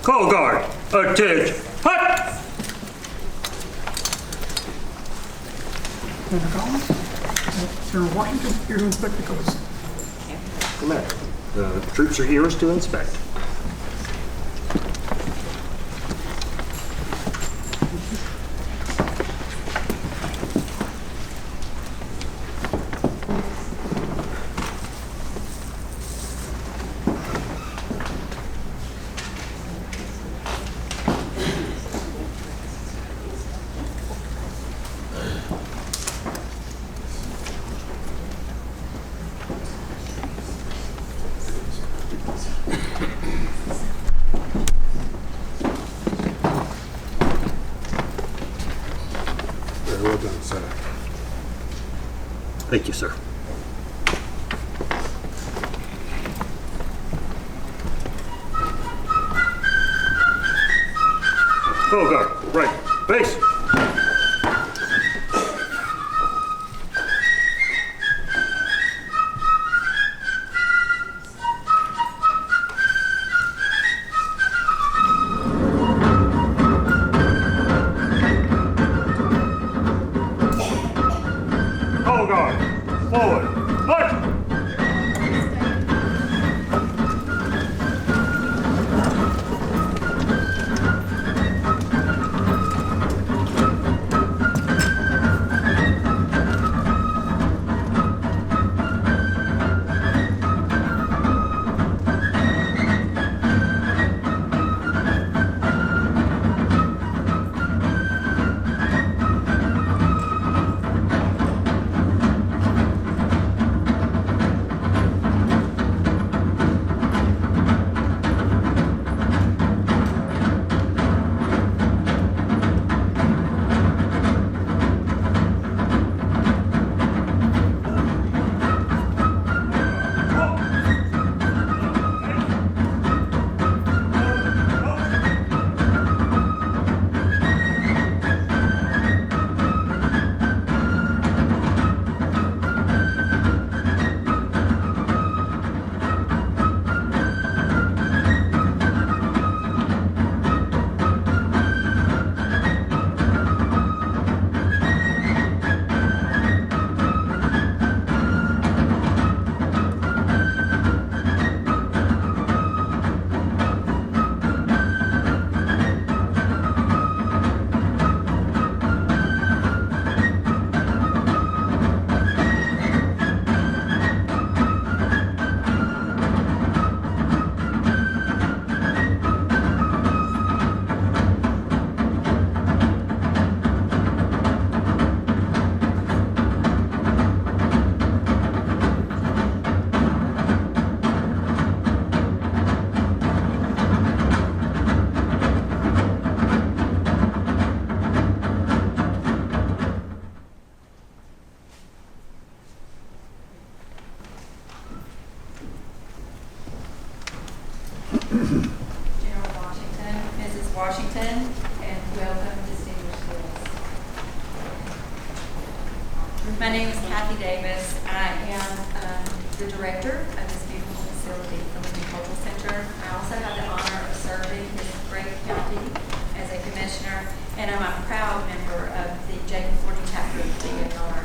Call guard, attend, hut! General Washington, here to inspect the coast. Commander, the troops are here to inspect. Very well done, sir. Thank you, sir. Call guard, right, base. Call guard, forward, march! General Washington, Mrs. Washington, and welcome distinguished guests. My name is Kathy Davis. I am the director of this beautiful facility, the Lincoln Cultural Center. I also have the honor of serving this great county as a commissioner, and I'm a proud member of the Jacob Forney chapter of the DAR.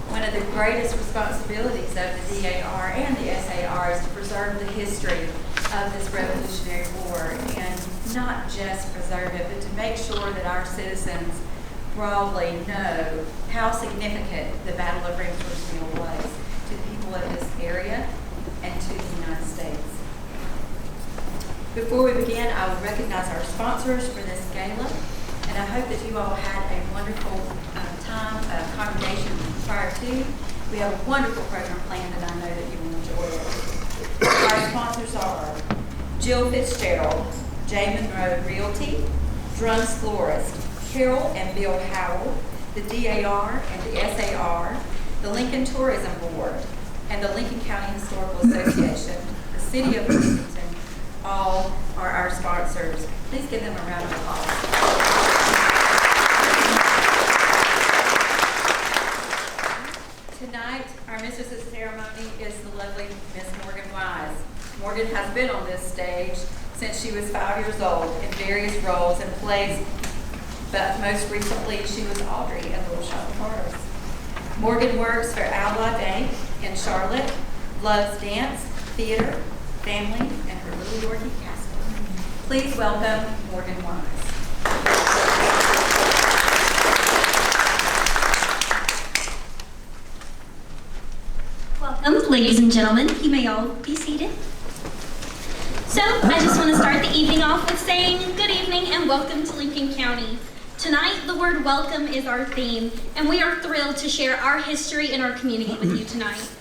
One of the greatest responsibilities of the DAR and the SAR is to preserve the history of this Revolutionary War, and not just preserve it, but to make sure that our citizens broadly know how significant the Battle of Ramsour's Mill was to the people of this area and to the United States. Before we begin, I will recognize our sponsors for this gala, and I hope that you all had a wonderful time of congregation prior to. We have a wonderful program planned that I know that you will enjoy it. Our sponsors are Jill Fitzgerald, J. Monroe Realty, Drums Florist, Carol and Bill Howell, the DAR and the SAR, the Lincoln Tourism Board, and the Lincoln County Historical Association, the City of Lexington, all are our sponsors. Please give them a round of applause. Tonight, our mistress of ceremony is the lovely Miss Morgan Wise. Morgan has been on this stage since she was 5 years old in various roles and plays, but most recently she was Audrey in Little Shop of Horrors. Morgan works for Ally Bank in Charlotte, loves dance, theater, family, and her little Yorkie castle. Please welcome Morgan Wise. Welcome, ladies and gentlemen. You may all be seated. So, I just want to start the evening off with saying good evening and welcome to Lincoln County. Tonight, the word welcome is our theme, and we are thrilled to share our history and our community with you tonight.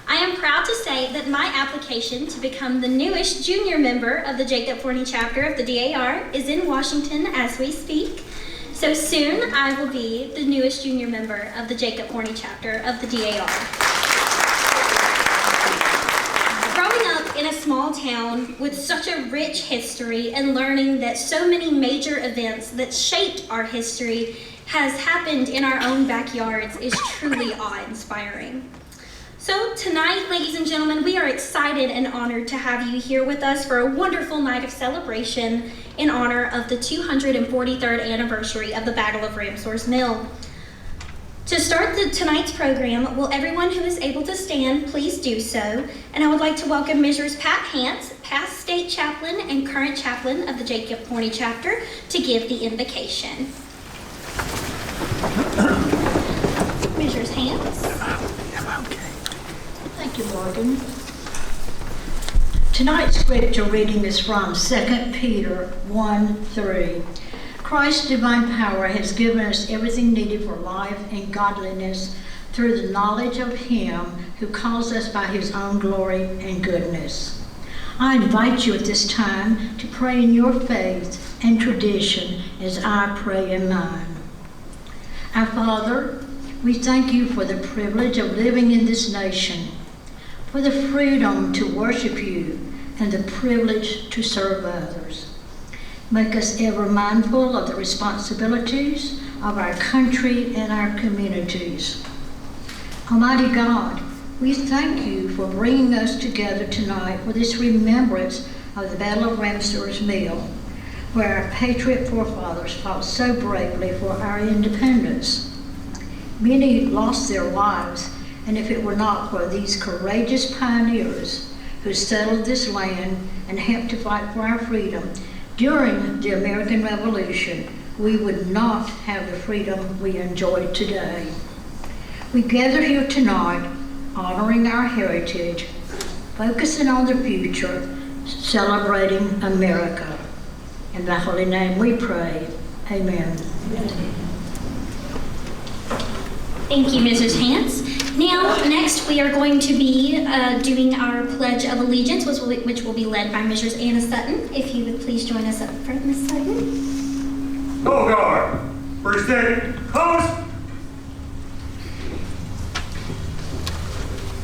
I am proud to say that my application to become the newest junior member of the Jacob Forney chapter of the DAR is in Washington as we speak. So soon, I will be the newest junior member of the Jacob Forney chapter of the DAR. Growing up in a small town with such a rich history and learning that so many major events that shaped our history has happened in our own backyards is truly awe-inspiring. So tonight, ladies and gentlemen, we are excited and honored to have you here with us for a wonderful night of celebration in honor of the 243rd anniversary of the Battle of Ramsour's Mill. To start tonight's program, will everyone who is able to stand please do so, and I would like to welcome Mrs. Pat Hance, past state chaplain and current chaplain of the Jacob Forney chapter, to give the invocation. Mrs. Hance. Thank you, Morgan. Tonight's scripture reading is from 2 Peter 1:3. Christ's divine power has given us everything needed for life and godliness through the knowledge of Him who calls us by His own glory and goodness. I invite you at this time to pray in your faith and tradition as I pray in mine. Our Father, we thank you for the privilege of living in this nation, for the freedom to worship you and the privilege to serve others. Make us ever mindful of the responsibilities of our country and our communities. Almighty God, we thank you for bringing us together tonight for this remembrance of the Battle of Ramsour's Mill, where our Patriot forefathers fought so bravely for our independence. Many lost their lives, and if it were not for these courageous pioneers who settled this land and helped to fight for our freedom during the American Revolution, we would not have the freedom we enjoy today. We gather here tonight, honoring our heritage, focusing on the future, celebrating America. In the holy name we pray, amen. Thank you, Mrs. Hance. Now, next we are going to be doing our Pledge of Allegiance, which will be led by Mrs. Anna Sutton. If you would please join us up front, Ms. Sutton. Go guard! Present, post!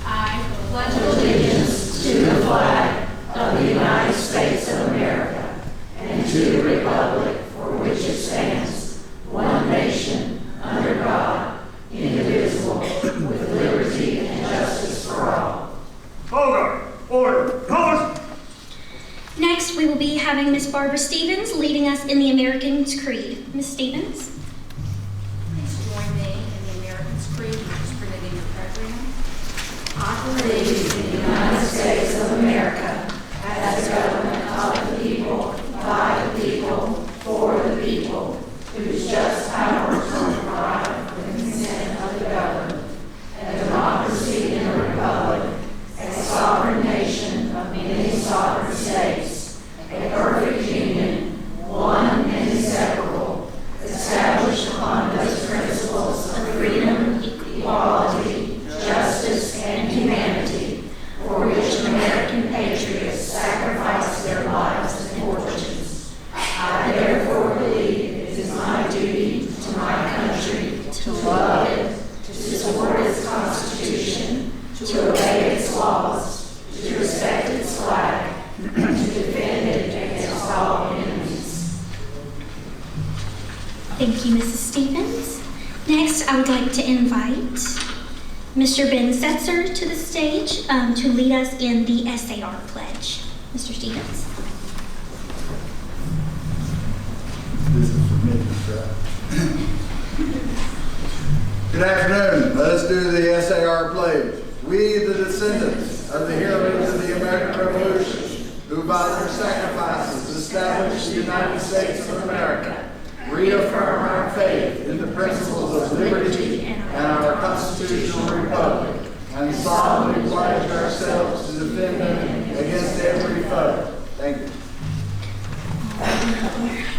I pledge allegiance to the flag of the United States of America and to the republic for which it stands, one nation, under God, indivisible, with liberty and justice for all. Guard! Order! Post! Next, we will be having Ms. Barbara Stevens leading us in the American's Creed. Ms. Stevens. Please join me in the American's Creed, which is printed in your program. I believe in the United States of America as a government of the people, by the people, for the people, whose just powers are derived from the consent of the governed, a democracy in a republic, a sovereign nation of many sovereign states, a perfect union, one and inseparable, established upon those principles of freedom, equality, justice, and humanity, for which American patriots sacrificed their lives and fortunes. I therefore believe it is my duty to my country to love it, to support its Constitution, to obey its laws, to respect its flag, and to defend it against all enemies. Thank you, Mrs. Stevens. Next, I would like to invite Mr. Ben Setzer to the stage to lead us in the SAR pledge. Mr. Stevens. Good afternoon. Let us do the SAR pledge. We, the descendants of the heroes of the American Revolution, who by their sacrifices established the United States of America, reaffirm our faith in the principles of liberty and our constitutional republic, and solemnly pledge ourselves to defend them against every foe. Thank you.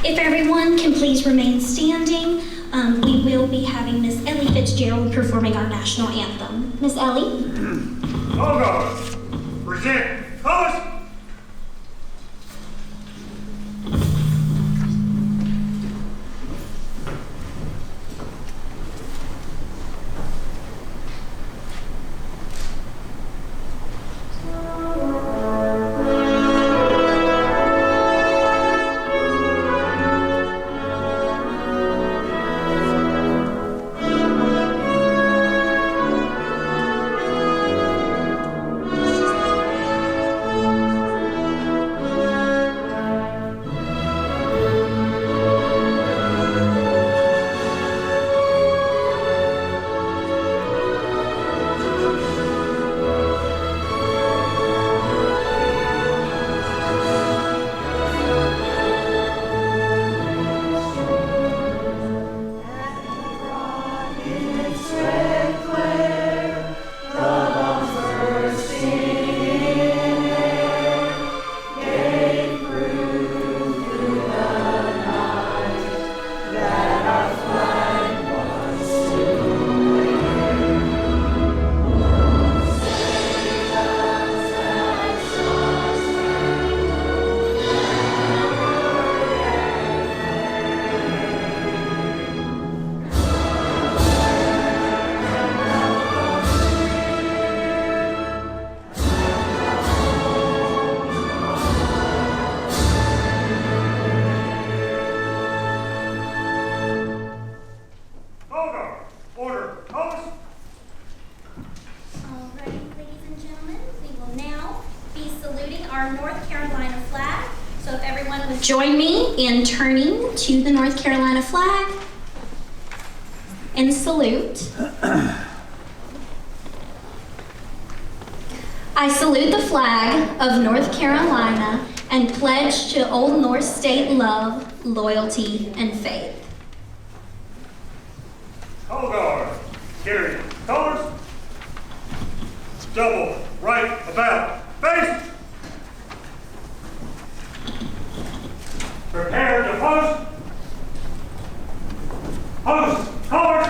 If everyone can please remain standing, we will be having Miss Ellie Fitzgerald performing our national anthem. Miss Ellie? Hold on. Present. Colors. Join me in turning to the North Carolina flag and salute. I salute the flag of North Carolina and pledge to Old North State love, loyalty, and faith. Hold guard. Carry. Colors. Double. Right. About. Face. Prepare to post. Post. Colors.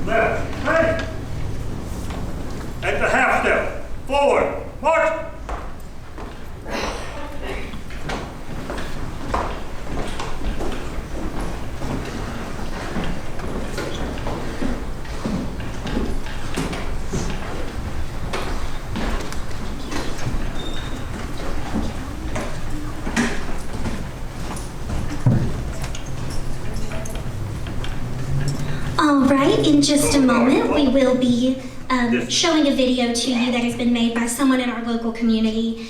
Left. Right. At the half step. Forward. March. All right, in just a moment, we will be showing a video to you that has been made by someone in our local community,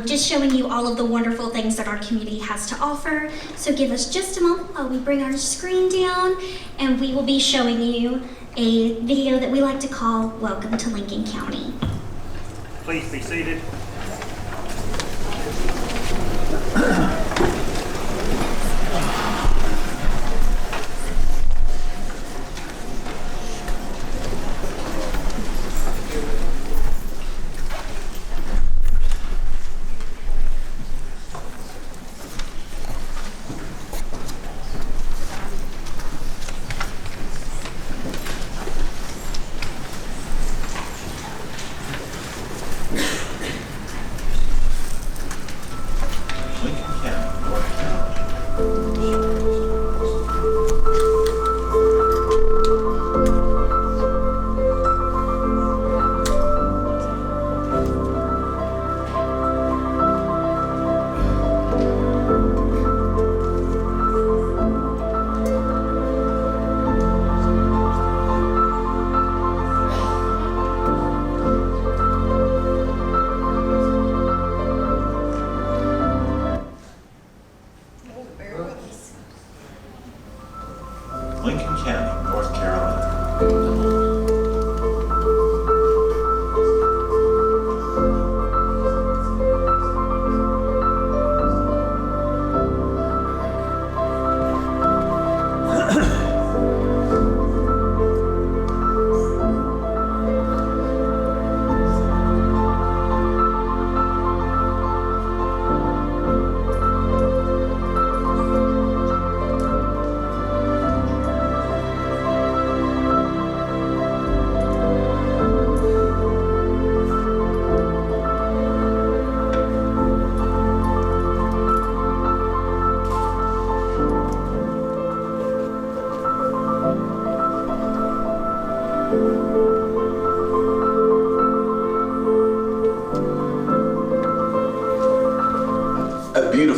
just showing you all of the wonderful things that our community has to offer. So give us just a moment while we bring our screen down, and we will be showing you a video that we like to call Welcome to Lincoln County. Please be seated. Lincoln County, North Carolina.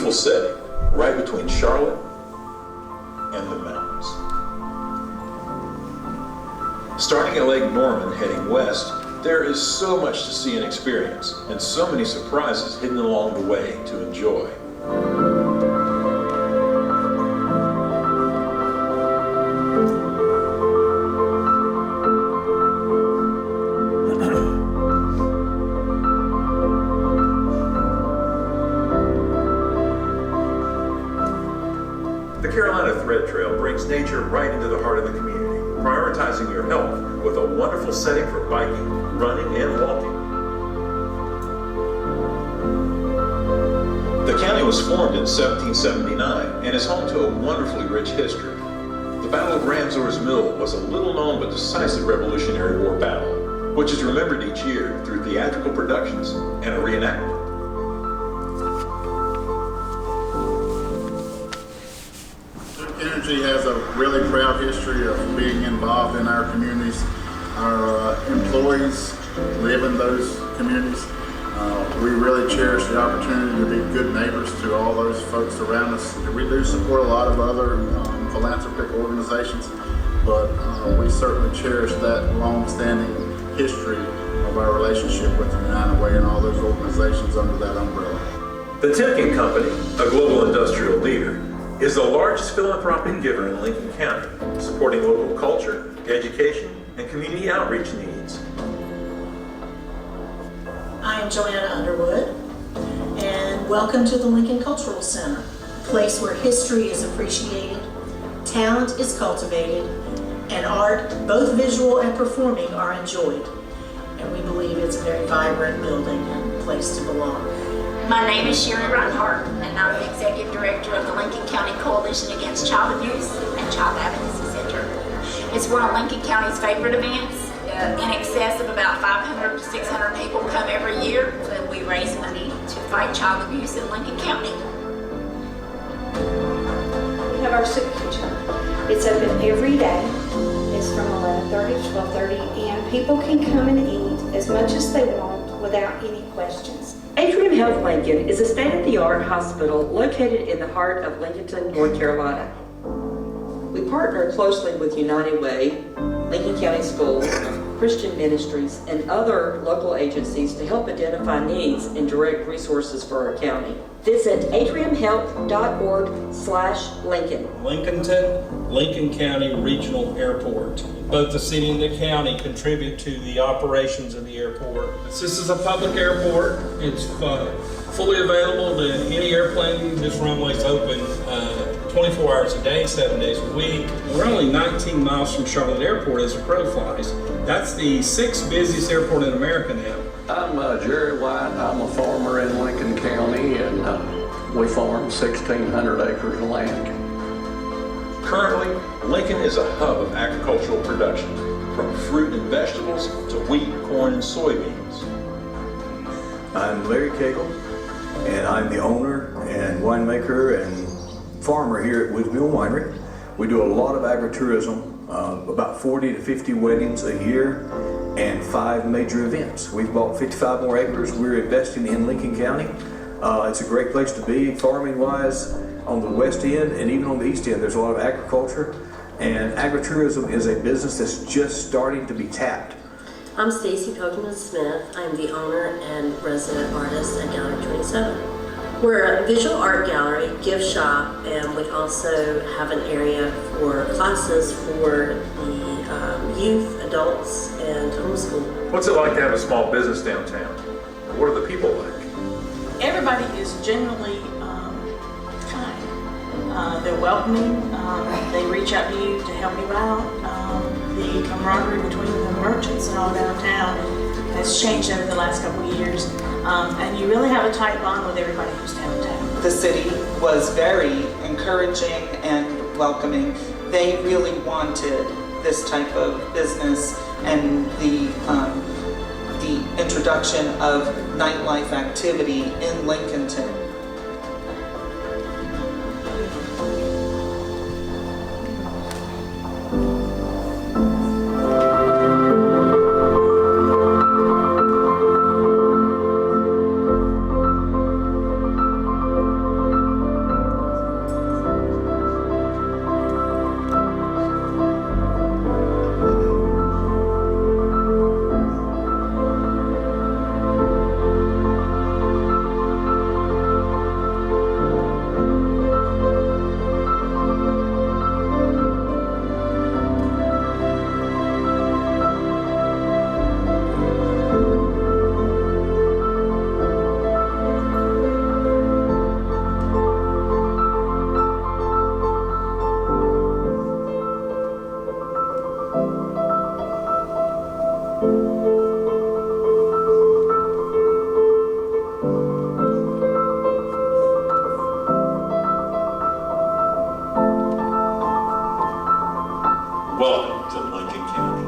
beautiful setting, right between Charlotte and the mountains. Starting at Lake Norman, heading west, there is so much to see and experience, and so many surprises hidden along the way to enjoy. The Carolina Thread Trail brings nature right into the heart of the community, prioritizing your health with a wonderful setting for biking, running, and walking. The county was formed in 1779 and is home to a wonderfully rich history. The Battle of Ramsour's Mill was a little known but decisive Revolutionary War battle, which is remembered each year through theatrical productions and a reenactment. Energy has a really proud history of being involved in our communities. Our employees live in those communities. We really cherish the opportunity to be good neighbors to all those folks around us. We do support a lot of other philanthropic organizations, but we certainly cherish that long-standing history of our relationship with the United Way and all those organizations under that umbrella. The Timken Company, a global industrial leader, is the largest philanthropic giver in Lincoln County, supporting local culture, education, and community outreach needs. I am Joanna Underwood, and welcome to the Lincoln Cultural Center, a place where history is appreciated, talent is cultivated, and art, both visual and performing, are enjoyed. And we believe it's a very vibrant building and place to belong. My name is Sherry Reinhardt, and I'm the Executive Director of the Lincoln County Coalition Against Child Abuse and Child Advocacy Center. It's one of Lincoln County's favorite events. In excess of about 500 to 600 people come every year, and we raise money to fight child abuse in Lincoln County. We have our soup kitchen. It's open every day. It's from 11:30 to 12:30, and people can come and eat as much as they want without any questions. Atrium Health Lincoln is a state-of-the-art hospital located in the heart of Lincolnton, North Carolina. We partner closely with United Way, Lincoln County Schools, Christian ministries, and other local agencies to help identify needs and direct resources for our county. Visit atriumhealth.org/Lincoln. Lincolnton, Lincoln County Regional Airport. Both the city and the county contribute to the operations of the airport. This is a public airport. It's fully available to any airplane. This runway's open 24 hours a day, 7 days a week. We're only 19 miles from Charlotte Airport as a crow flies. That's the 6th busiest airport in America now. I'm Jerry White. I'm a farmer in Lincoln County, and we farm 1,600 acres of land. Currently, Lincoln is a hub of agricultural production, from fruit and vegetables to wheat, corn, and soybeans. I'm Larry Cagle, and I'm the owner and winemaker and farmer here at Woodville Winery. We do a lot of agritourism, about 40 to 50 weddings a year, and 5 major events. We've bought 55 more acres. We're investing in Lincoln County. It's a great place to be farming-wise on the west end, and even on the east end there's a lot of agriculture, and agritourism is a business that's just starting to be tapped. I'm Stacy Pokemon Smith. I'm the owner and resident artist at Gallery 27. We're a visual art gallery, gift shop, and we also have an area for classes for the youth, adults, and homeschool. What's it like to have a small business downtown? What are the people like? Everybody is generally kind. They're welcoming. They reach out to you to help you out. The camaraderie between the merchants and all downtown has changed over the last couple of years. And you really have a tight bond with everybody who's downtown. The city was very encouraging and welcoming. They really wanted this type of business, and the introduction of nightlife activity in Lincolnton. Welcome to Lincoln County.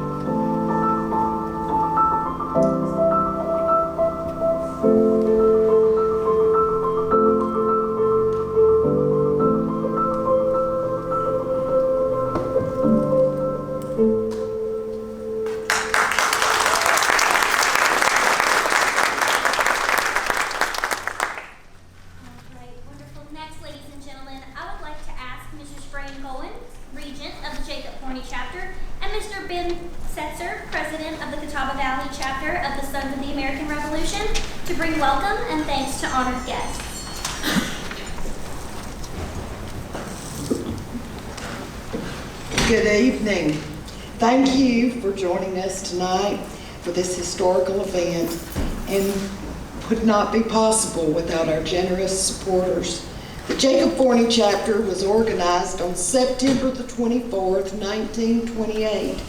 Right, wonderful. Next, ladies and gentlemen, I would like to ask Mrs. Fran Goins, Regent of the Jacob Forney Chapter, and Mr. Ben Setzer, President of the Catawba Valley Chapter of the Sons of the American Revolution, to bring welcome and thanks to honored guests. Good evening. Thank you for joining us tonight for this historical event, and would not be possible without our generous supporters. The Jacob Forney chapter was organized on September the 24th, 1928.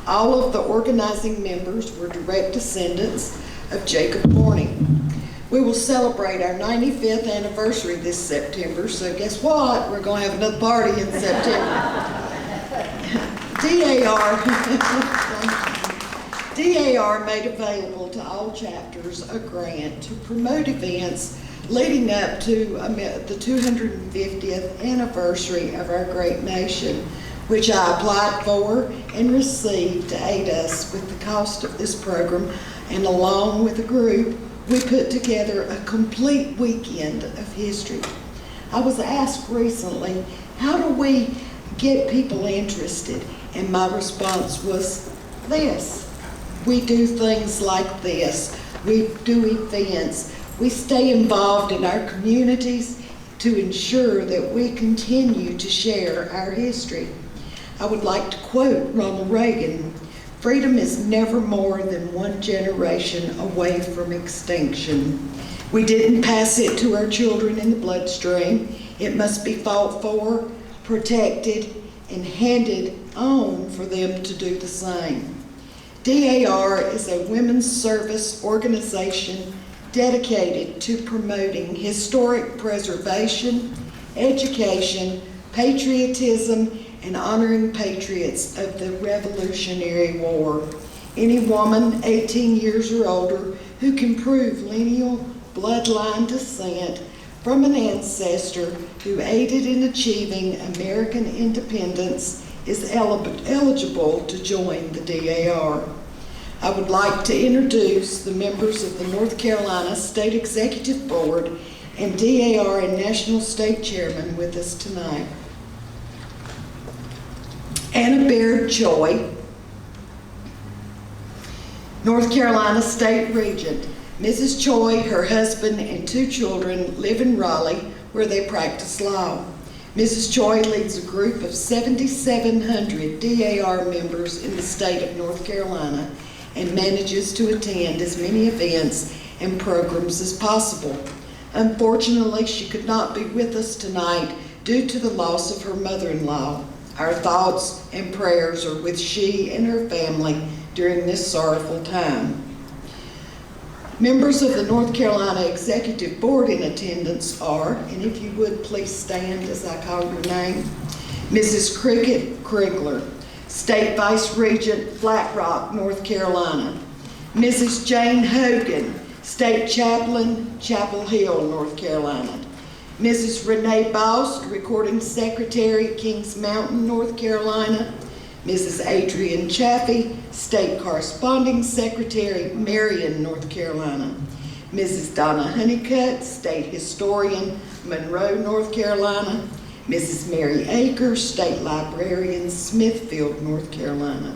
All of the organizing members were direct descendants of Jacob Forney. We will celebrate our 95th anniversary this September, so guess what? We're going to have another party in September. DAR made available to all chapters a grant to promote events leading up to the 250th anniversary of our great nation, which I applied for and received to aid us with the cost of this program. And along with a group, we put together a complete weekend of history. I was asked recently, how do we get people interested? And my response was this: we do things like this. We do events. We stay involved in our communities to ensure that we continue to share our history. I would like to quote Ronald Reagan: "Freedom is never more than one generation away from extinction." We didn't pass it to our children in the bloodstream. It must be fought for, protected, and handed on for them to do the same. DAR is a women's service organization dedicated to promoting historic preservation, education, patriotism, and honoring patriots of the Revolutionary War. Any woman 18 years or older who can prove lineal bloodline descent from an ancestor who aided in achieving American independence is eligible to join the DAR. I would like to introduce the members of the North Carolina State Executive Board and DAR and National State Chairman with us tonight. Anna Baird Choi, North Carolina State Regent. Mrs. Choi, her husband, and 2 children live in Raleigh, where they practice law. Mrs. Choi leads a group of 7,700 DAR members in the state of North Carolina and manages to attend as many events and programs as possible. Unfortunately, she could not be with us tonight due to the loss of her mother-in-law. Our thoughts and prayers are with she and her family during this sorrowful time. Members of the North Carolina Executive Board in attendance are, and if you would please stand as I call your name, Mrs. Cricket Krigler, State Vice Regent, Flat Rock, North Carolina. Mrs. Jane Hogan, State Chaplain, Chapel Hill, North Carolina. Mrs. Renee Bost, Recording Secretary, Kings Mountain, North Carolina. Mrs. Adrian Chaffee, State Corresponding Secretary, Marion, North Carolina. Mrs. Donna Honeycutt, State Historian, Monroe, North Carolina. Mrs. Mary Akers, State Librarian, Smithfield, North Carolina.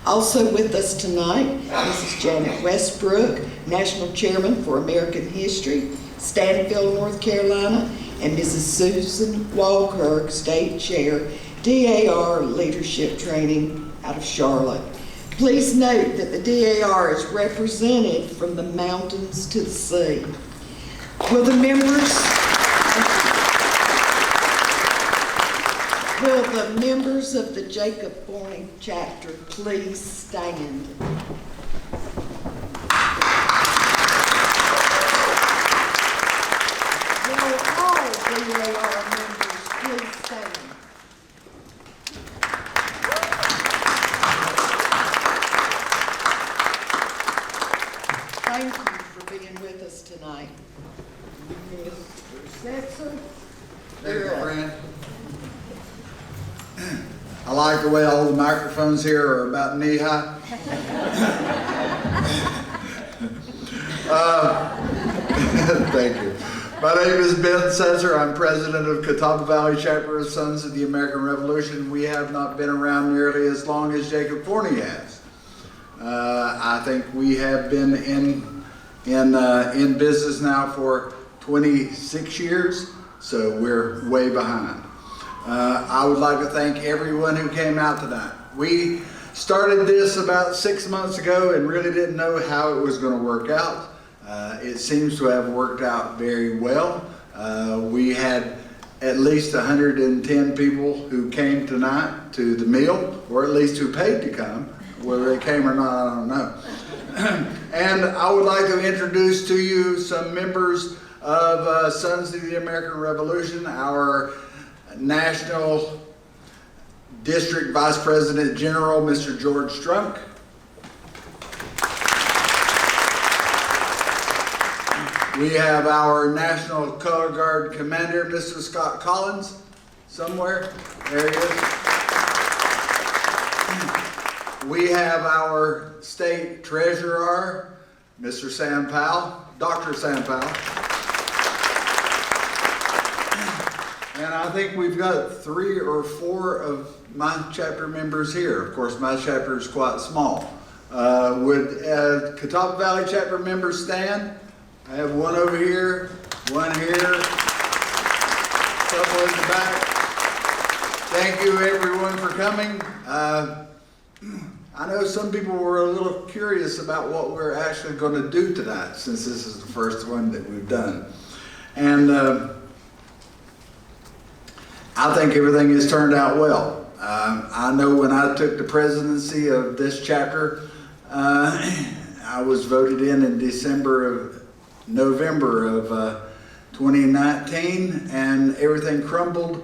Also with us tonight, Mrs. Janet Westbrook, National Chairman for American History, Stanfield, North Carolina, and Mrs. Susan Walkirk, State Chair, DAR Leadership Training out of Charlotte. Please note that the DAR is represented from the mountains to the sea. Will the members of the Jacob Forney chapter please stand? Thank you for being with us tonight. Mr. Setzer. Thank you, Fran. I like the way all the microphones here are about knee high. Thank you. My name is Ben Setzer. I'm president of Catawba Valley Chapter of Sons of the American Revolution. We have not been around nearly as long as Jacob Forney has. I think we have been in business now for 26 years, so we're way behind. I would like to thank everyone who came out tonight. We started this about 6 months ago and really didn't know how it was going to work out. It seems to have worked out very well. We had at least 110 people who came tonight to the meal, or at least who paid to come. Whether they came or not, I don't know. And I would like to introduce to you some members of Sons of the American Revolution, our National District Vice President General, Mr. George Strunk. We have our National Color Guard Commander, Mr. Scott Collins, somewhere. There he is. We have our State Treasurer, Mr. Sam Powell, Dr. Sam Powell. And I think we've got 3 or 4 of my chapter members here. Of course, my chapter is quite small. Would Catawba Valley chapter members stand? I have one over here, one here, a couple in the back. Thank you everyone for coming. I know some people were a little curious about what we're actually going to do tonight, since this is the first one that we've done. And I think everything has turned out well. I know when I took the presidency of this chapter, I was voted in November of 2019, and everything crumbled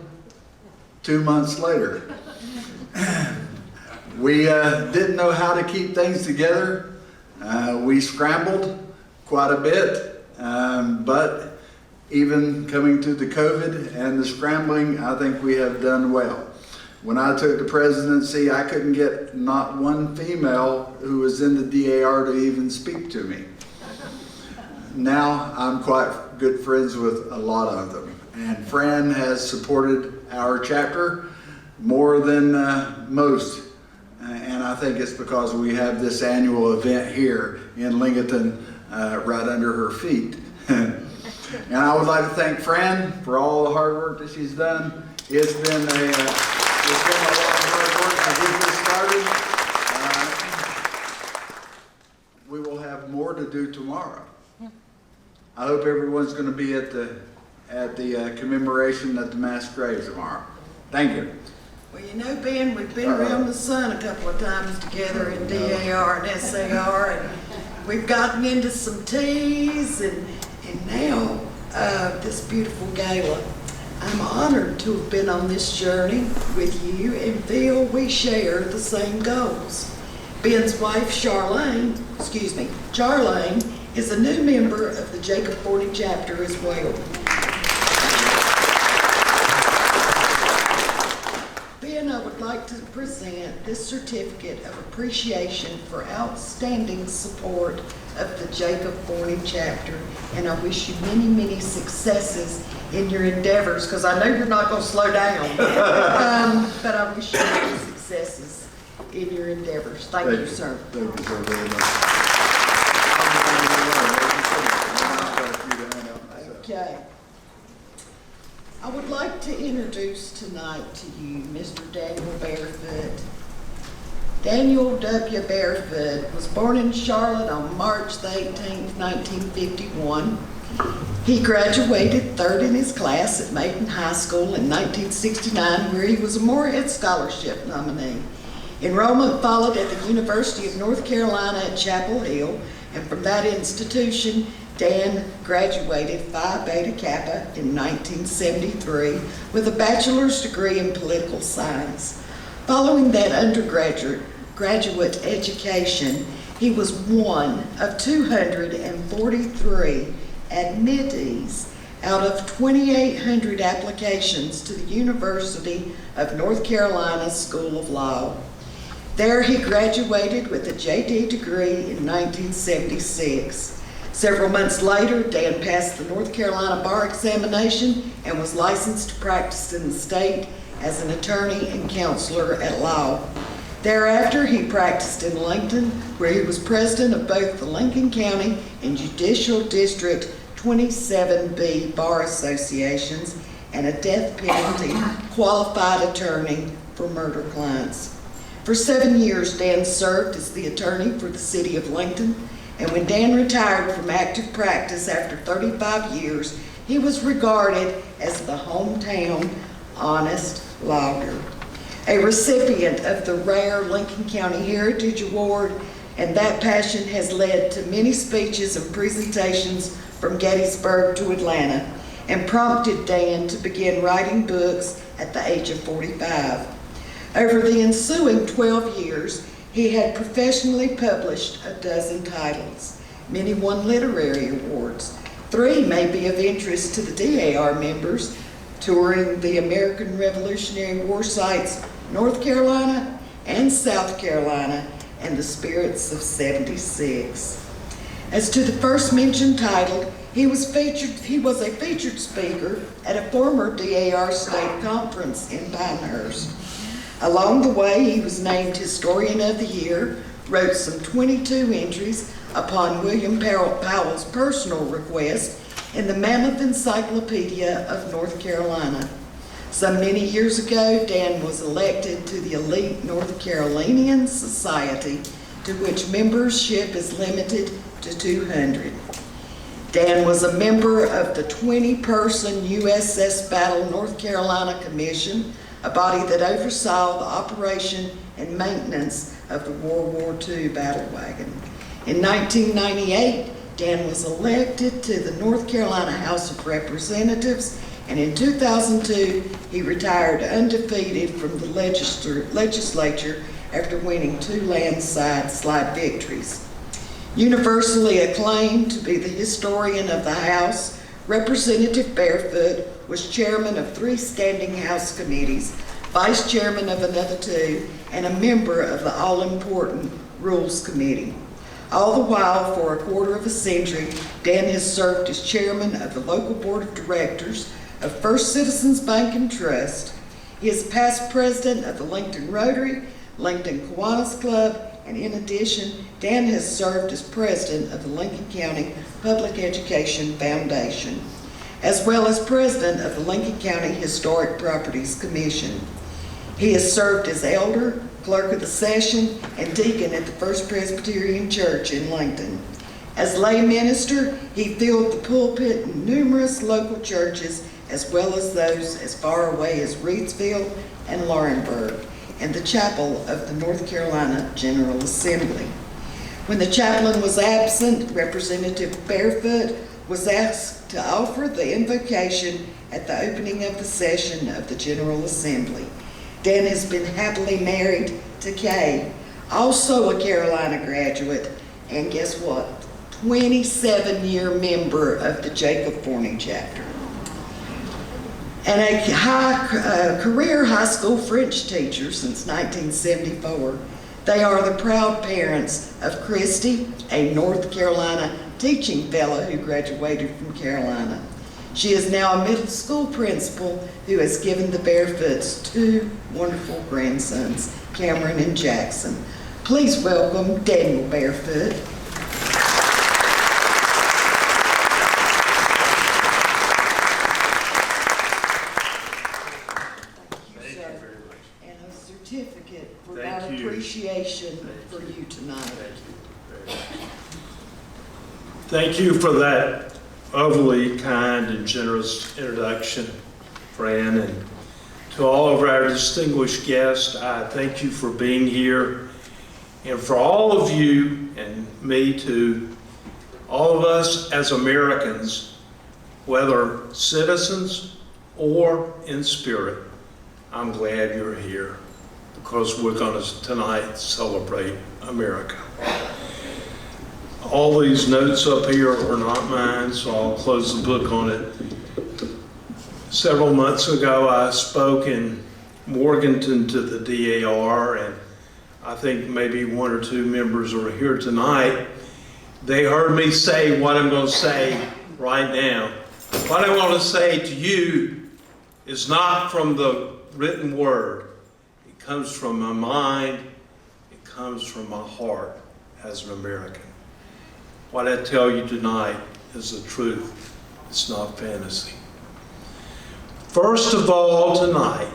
2 months later. We didn't know how to keep things together. We scrambled quite a bit, but even coming through the COVID and the scrambling, I think we have done well. When I took the presidency, I couldn't get not one female who was in the DAR to even speak to me. Now I'm quite good friends with a lot of them. And Fran has supported our chapter more than most. And I think it's because we have this annual event here in Lincoln, right under her feet. And I would like to thank Fran for all the hard work that she's done. It's been a lot of hard work to get this started. We will have more to do tomorrow. I hope everyone's going to be at the commemoration at the mass grave tomorrow. Thank you. Well, you know, Ben, we've been around the sun a couple of times together in DAR and SAR, and we've gotten into some teas, and now this beautiful gala. I'm honored to have been on this journey with you and feel we share the same goals. Ben's wife, Charlene, is a new member of the Jacob Forney chapter as well. Ben, I would like to present this certificate of appreciation for outstanding support of the Jacob Forney chapter, and I wish you many, many successes in your endeavors, because I know you're not going to slow down, but I wish you many successes in your endeavors. Thank you, sir. Thank you so very much. Okay. I would like to introduce tonight to you Mr. Daniel Barefoot. Daniel W. Barefoot was born in Charlotte on March the 18th, 1951. He graduated third in his class at Maiden High School in 1969, where he was a Moorhead Scholarship nominee. Enrollment followed at the University of North Carolina at Chapel Hill, and from that institution, Dan graduated Phi Beta Kappa in 1973 with a bachelor's degree in political science. Following that undergraduate education, He was one of 243 admittees out of 2,800 applications to the University of North Carolina School of Law. There he graduated with a JD degree in 1976. Several months later, Dan passed the North Carolina bar examination and was licensed to practice in the state as an attorney and counselor at law. Thereafter, he practiced in Lincoln, where he was president of both the Lincoln County and Judicial District 27B bar associations and a death penalty qualified attorney for murder clients. For 7 years, Dan served as the attorney for the city of Lincoln, and when Dan retired from active practice after 35 years, he was regarded as the hometown honest lawyer. A recipient of the rare Lincoln County Heritage Award, and that passion has led to many speeches and presentations from Gettysburg to Atlanta, and prompted Dan to begin writing books at the age of 45. Over the ensuing 12 years, he had professionally published a dozen titles. Many won literary awards. 3 may be of interest to the DAR members, touring the American Revolutionary War sites, North Carolina and South Carolina, and the Spirits of 76. As to the first mentioned title, he was a featured speaker at a former DAR state conference in Pinehurst. Along the way, he was named Historian of the Year, wrote some 22 entries upon William Powell's personal request in the Mammoth Encyclopedia of North Carolina. Some many years ago, Dan was elected to the elite North Carolinian Society, to which membership is limited to 200. Dan was a member of the 20-person USS Battle North Carolina Commission, a body that oversaw the operation and maintenance of the World War II battle wagon. In 1998, Dan was elected to the North Carolina House of Representatives, and in 2002, he retired undefeated from the legislature after winning 2 landslide victories. Universally acclaimed to be the historian of the House, Representative Barefoot was chairman of 3 standing House committees, vice chairman of another 2, and a member of the all-important Rules Committee. All the while, for a quarter of a century, Dan has served as chairman of the local board of directors of First Citizens Bank and Trust. He is past president of the Lincoln Rotary, Lincoln Kiwanis Club, and in addition, Dan has served as president of the Lincoln County Public Education Foundation, as well as president of the Lincoln County Historic Properties Commission. He has served as elder, clerk of the session, and deacon at the First Presbyterian Church in Lincoln. As lay minister, he filled the pulpit in numerous local churches, as well as those as far away as Reedsville and Laurinburg, and the chapel of the North Carolina General Assembly. When the chaplain was absent, Representative Barefoot was asked to offer the invocation at the opening of the session of the General Assembly. Dan has been happily married to Kay, also a Carolina graduate, and guess what? 27-year member of the Jacob Forney chapter. And a career high school French teacher since 1974. They are the proud parents of Christy, a North Carolina teaching fellow who graduated from Carolina. She is now a middle school principal who has given the Barefoots 2 wonderful grandsons, Cameron and Jackson. Please welcome Daniel Barefoot. Certificate for our appreciation for you tonight. Thank you for that overly kind and generous introduction, Fran, and to all of our distinguished guests, I thank you for being here, and for all of you and me too, all of us as Americans, whether citizens or in spirit, I'm glad you're here, because we're going to tonight celebrate America. All these notes up here are not mine, so I'll close the book on it. Several months ago, I spoke in Morganton to the DAR, and I think maybe one or two members are here tonight. They heard me say what I'm going to say right now. What I want to say to you is not from the written word. It comes from my mind. It comes from my heart as an American. What I tell you tonight is the truth. It's not fantasy. First of all, tonight,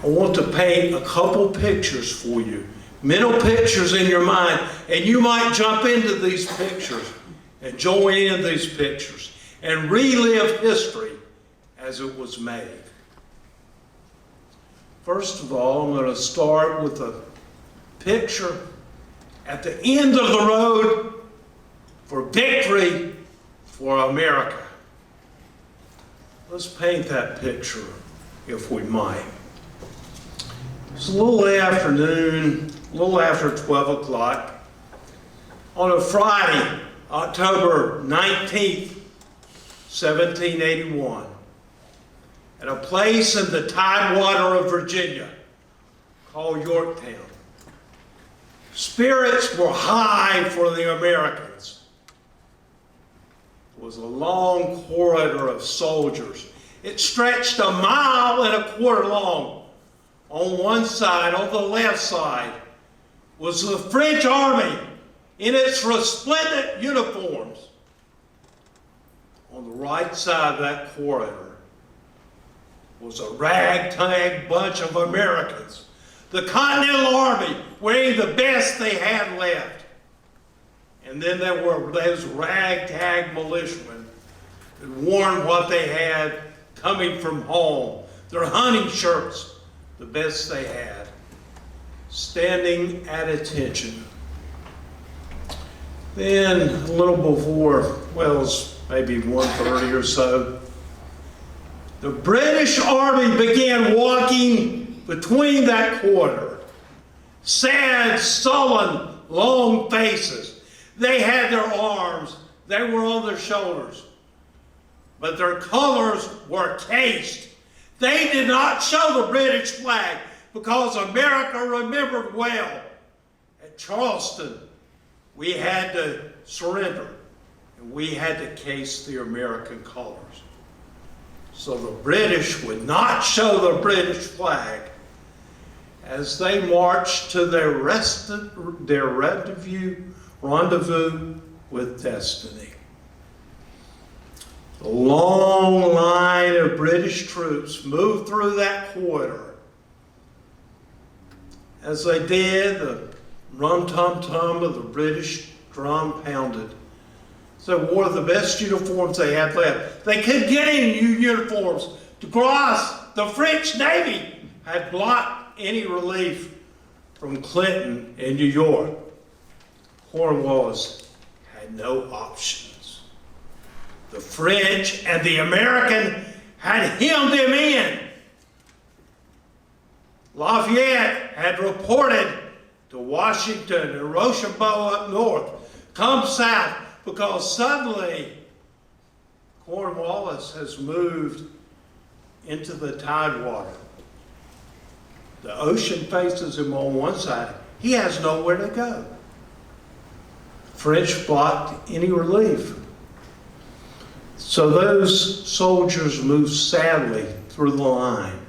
I want to paint a couple pictures for you. Mental pictures in your mind, and you might jump into these pictures and join in these pictures and relive history as it was made. First of all, I'm going to start with a picture at the end of the road for victory for America. Let's paint that picture, if we might. It's a little afternoon, a little after 12 o'clock, on a Friday, October 19th, 1781, at a place in the tidewater of Virginia called Yorktown. Spirits were high for the Americans. It was a long corridor of soldiers. It stretched 1.25 miles long. On one side, on the left side, was the French army in its resplendent uniforms. On the right side of that corridor was a ragtag bunch of Americans. The Continental Army wearing the best they had left. And then there were those ragtag militiamen that worn what they had coming from home, their hunting shirts, the best they had, standing at attention. Then a little before, well, it was maybe 1:30 or so, the British Army began walking between that corridor. Sad, sullen, long faces. They had their arms, they were on their shoulders, but their colors were cased. They did not show the British flag because America remembered well. At Charleston, we had to surrender, and we had to case the American colors. So the British would not show the British flag as they marched to their rendezvous with destiny. The long line of British troops moved through that corridor. As they did, the rum-tum-tum of the British drum pounded. So they wore the best uniforms they had left. They couldn't get any new uniforms because the French Navy had blocked any relief from Clinton in New York. Cornwallis had no options. The French and the American had hemmed him in. Lafayette had reported to Washington and Rochambeau up north, come south, because suddenly Cornwallis has moved into the tidewater. The ocean faces him on one side. He has nowhere to go. French blocked any relief. So those soldiers moved sadly through the line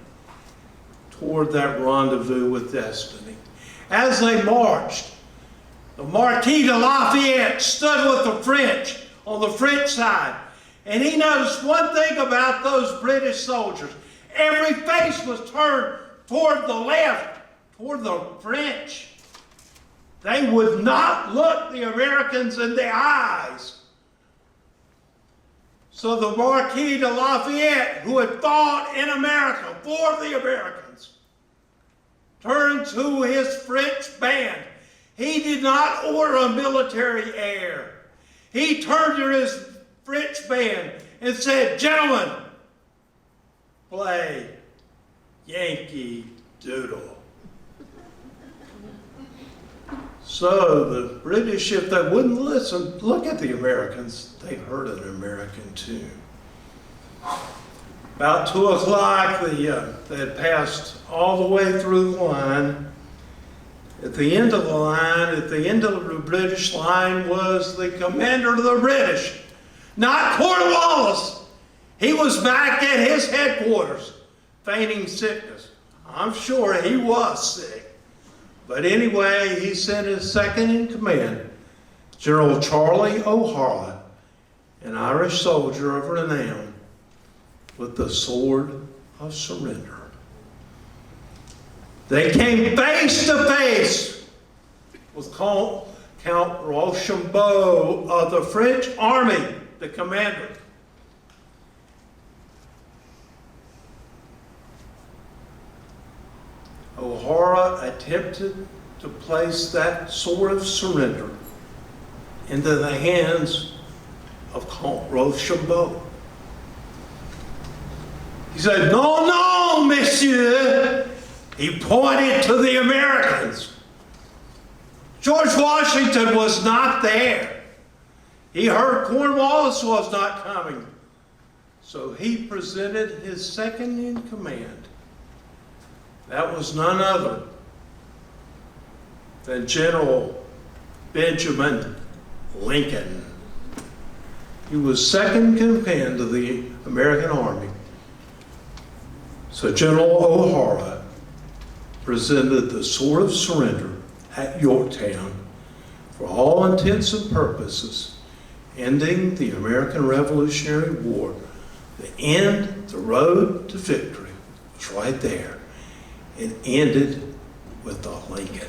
toward that rendezvous with destiny. As they marched, the Marquis de Lafayette stood with the French on the French side, and he noticed one thing about those British soldiers. Every face was turned toward the left, toward the French. They would not look the Americans in the eyes. So the Marquis de Lafayette, who had fought in America for the Americans, turned to his French band. He did not order a military air. He turned to his French band and said, "Gentlemen, play Yankee Doodle." So the British, if they wouldn't listen, look at the Americans. They heard an American tune. About 2 o'clock, they had passed all the way through the line. At the end of the line, at the end of the British line was the commander of the British, not Cornwallis. He was back at his headquarters, feigning sickness. I'm sure he was sick. But anyway, he sent his second in command, General Charlie O'Hara, an Irish soldier of renown, with the sword of surrender. They came face to face with Count Rochambeau of the French army, the commander. O'Hara attempted to place that sword of surrender into the hands of Count Rochambeau. He said, "No, no, monsieur." He pointed to the Americans. George Washington was not there. He heard Cornwallis was not coming. So he presented his second in command. That was none other than General Benjamin Lincoln. He was second in command of the American Army. So General O'Hara presented the sword of surrender at Yorktown for all intents and purposes, ending the American Revolutionary War. The end, the road to victory was right there. It ended with the Lincoln.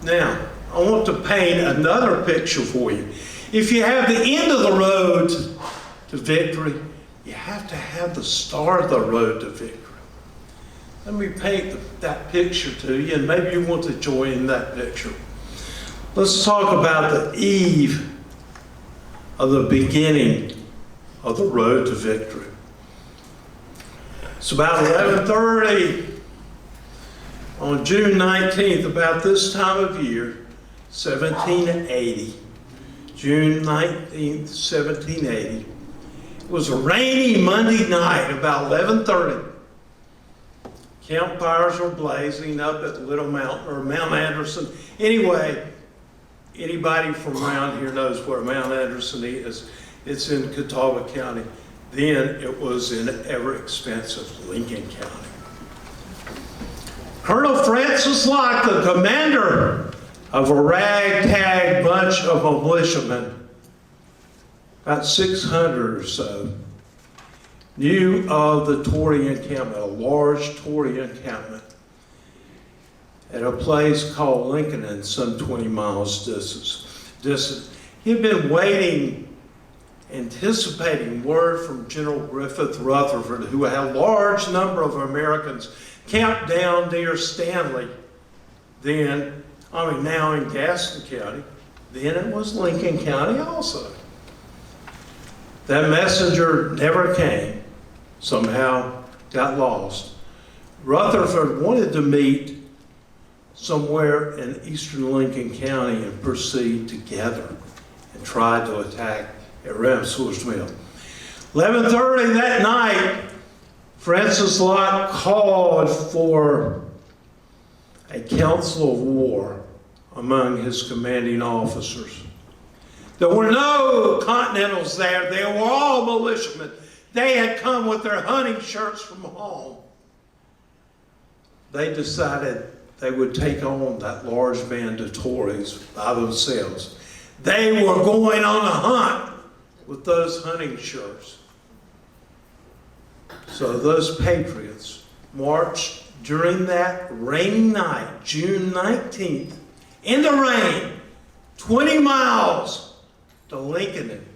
Now, I want to paint another picture for you. If you have the end of the road to victory, you have to have the start of the road to victory. Let me paint that picture to you, and maybe you want to join in that picture. Let's talk about the eve of the beginning of the road to victory. It's about 11:30 on June 19th, about this time of year, 1780. June 19th, 1780. It was a rainy Monday night, about 11:30. Campfires were blazing up at Little Mountain, or Mount Anderson. Anyway, anybody from around here knows where Mount Anderson is. It's in Catawba County. Then it was in ever-expansive Lincoln County. Colonel Francis Locke, the commander of a ragtag bunch of militiamen, about 600 or so, knew of the Tory encampment, a large Tory encampment, at a place called Lincoln, some 20 miles distance. He had been waiting, anticipating word from General Griffith Rutherford, who had a large number of Americans camped down near Stanley, now in Gaston County. Then it was Lincoln County also. That messenger never came, somehow got lost. Rutherford wanted to meet somewhere in eastern Lincoln County and proceed together and try to attack at Ramsour's Mill. 11:30 that night, Francis Locke called for a council of war among his commanding officers. There were no Continentals there. They were all militiamen. They had come with their hunting shirts from home. They decided they would take on that large band of Tories by themselves. They were going on a hunt with those hunting shirts. So those patriots marched during that rainy night, June 19th, in the rain, 20 miles to Lincoln.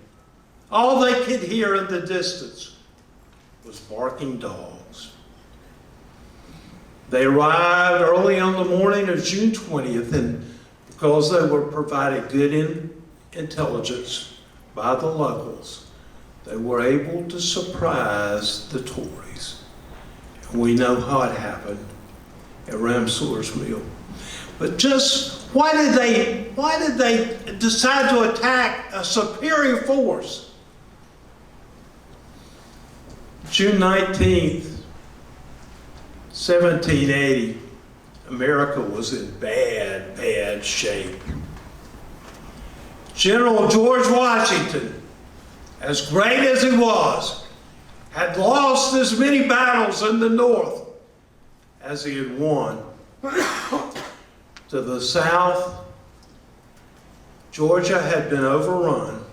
All they could hear in the distance was barking dogs. They arrived early on the morning of June 20th, and because they were provided good intelligence by the locals, they were able to surprise the Tories. And we know how it happened at Ramsour's Mill. But just Why did they decide to attack a superior force? June 19th, 1780, America was in bad, bad shape. General George Washington, as great as he was, had lost as many battles in the North as he had won. To the south, Georgia had been overrun.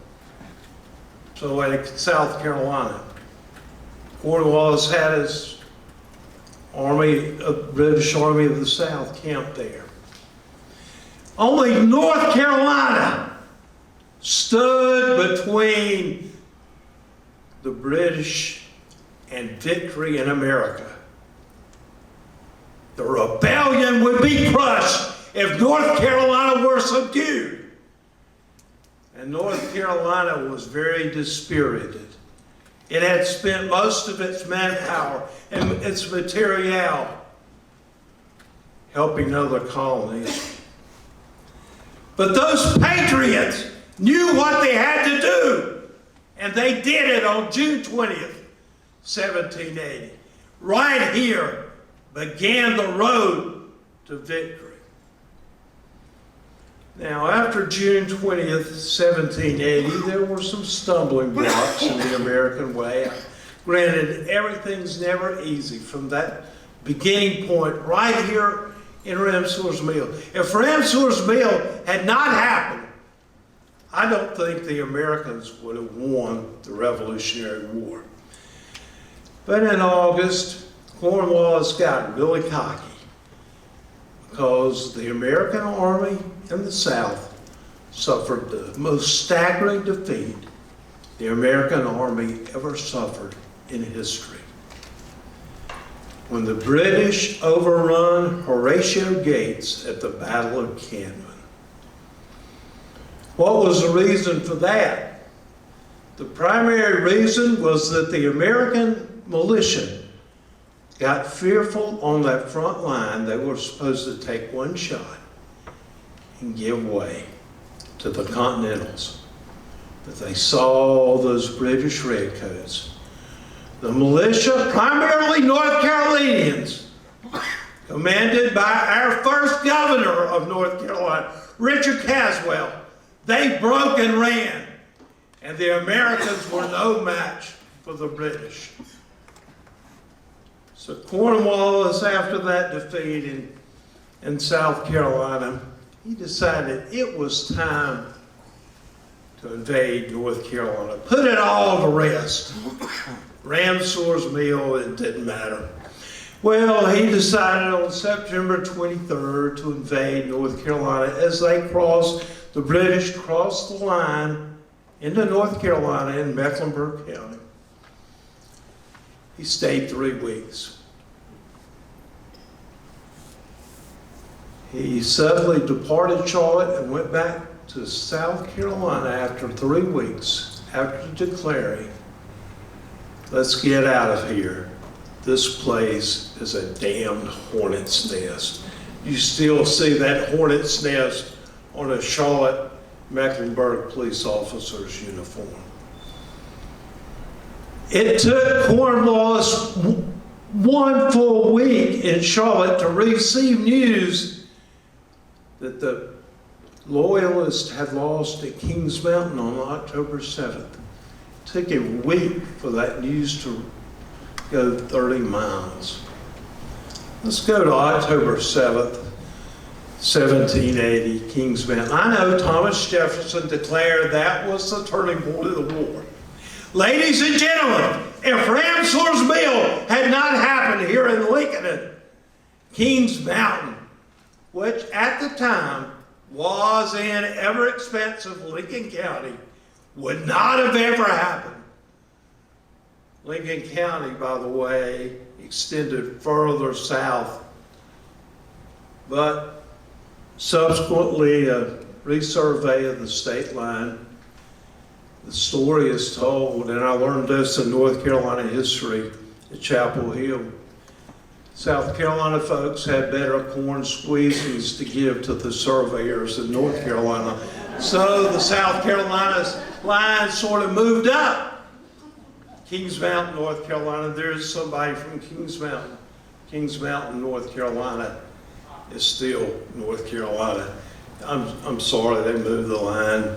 So like South Carolina, Cornwallis had his army, British Army of the South camped there. Only North Carolina stood between the British and victory in America. The rebellion would be crushed if North Carolina were subdued. And North Carolina was very dispirited. It had spent most of its manpower and its material helping other colonies. But those patriots knew what they had to do, and they did it on June 20th, 1780. Right here began the road to victory. Now, after June 20th, 1780, there were some stumbling blocks in the American way. Granted, everything's never easy from that beginning point right here in Ramsour's Mill. If Ramsour's Mill had not happened, I don't think the Americans would have won the Revolutionary War. But in August, Cornwallis got really cocky because the American army in the South suffered the most staggering defeat the American army ever suffered in history. When the British overrun Horatio Gates at the Battle of Cannon. What was the reason for that? The primary reason was that the American militia got fearful on that front line. They were supposed to take one shot and give way to the Continentals. But they saw those British redcoats. The militia, primarily North Carolinians, commanded by our first governor of North Carolina, Richard Caswell, they broke and ran, and the Americans were no match for the British. So Cornwallis, after that defeat in South Carolina, he decided it was time to invade North Carolina. Put it all to rest. Ramsour's Mill, it didn't matter. Well, he decided on September 23rd to invade North Carolina as the British crossed the line into North Carolina in Mecklenburg County. He stayed 3 weeks. He suddenly departed Charlotte and went back to South Carolina after 3 weeks, after declaring, "Let's get out of here. This place is a damned hornet's nest." You still see that hornet's nest on a Charlotte Mecklenburg police officer's uniform. It took Cornwallis 1 full week in Charlotte to receive news that the Loyalists had lost at Kings Mountain on October 7th. It took a week for that news to go 30 miles. Let's go to October 7th, 1780, Kings Mountain. I know Thomas Jefferson declared that was the turning point of the war. Ladies and gentlemen, if Ramsour's Mill had not happened here in Lincoln, Kings Mountain, which at the time was in ever-expansive Lincoln County, would not have ever happened. Lincoln County, by the way, extended further south, but subsequently a resurvey of the state line. The story is told, and I learned this in North Carolina history at Chapel Hill. South Carolina folks had better corn squeezies to give to the surveyors in North Carolina. So the South Carolina's line sort of moved up. Kings Mountain, North Carolina, there's somebody from Kings Mountain. Kings Mountain, North Carolina is still North Carolina. I'm sorry they moved the line.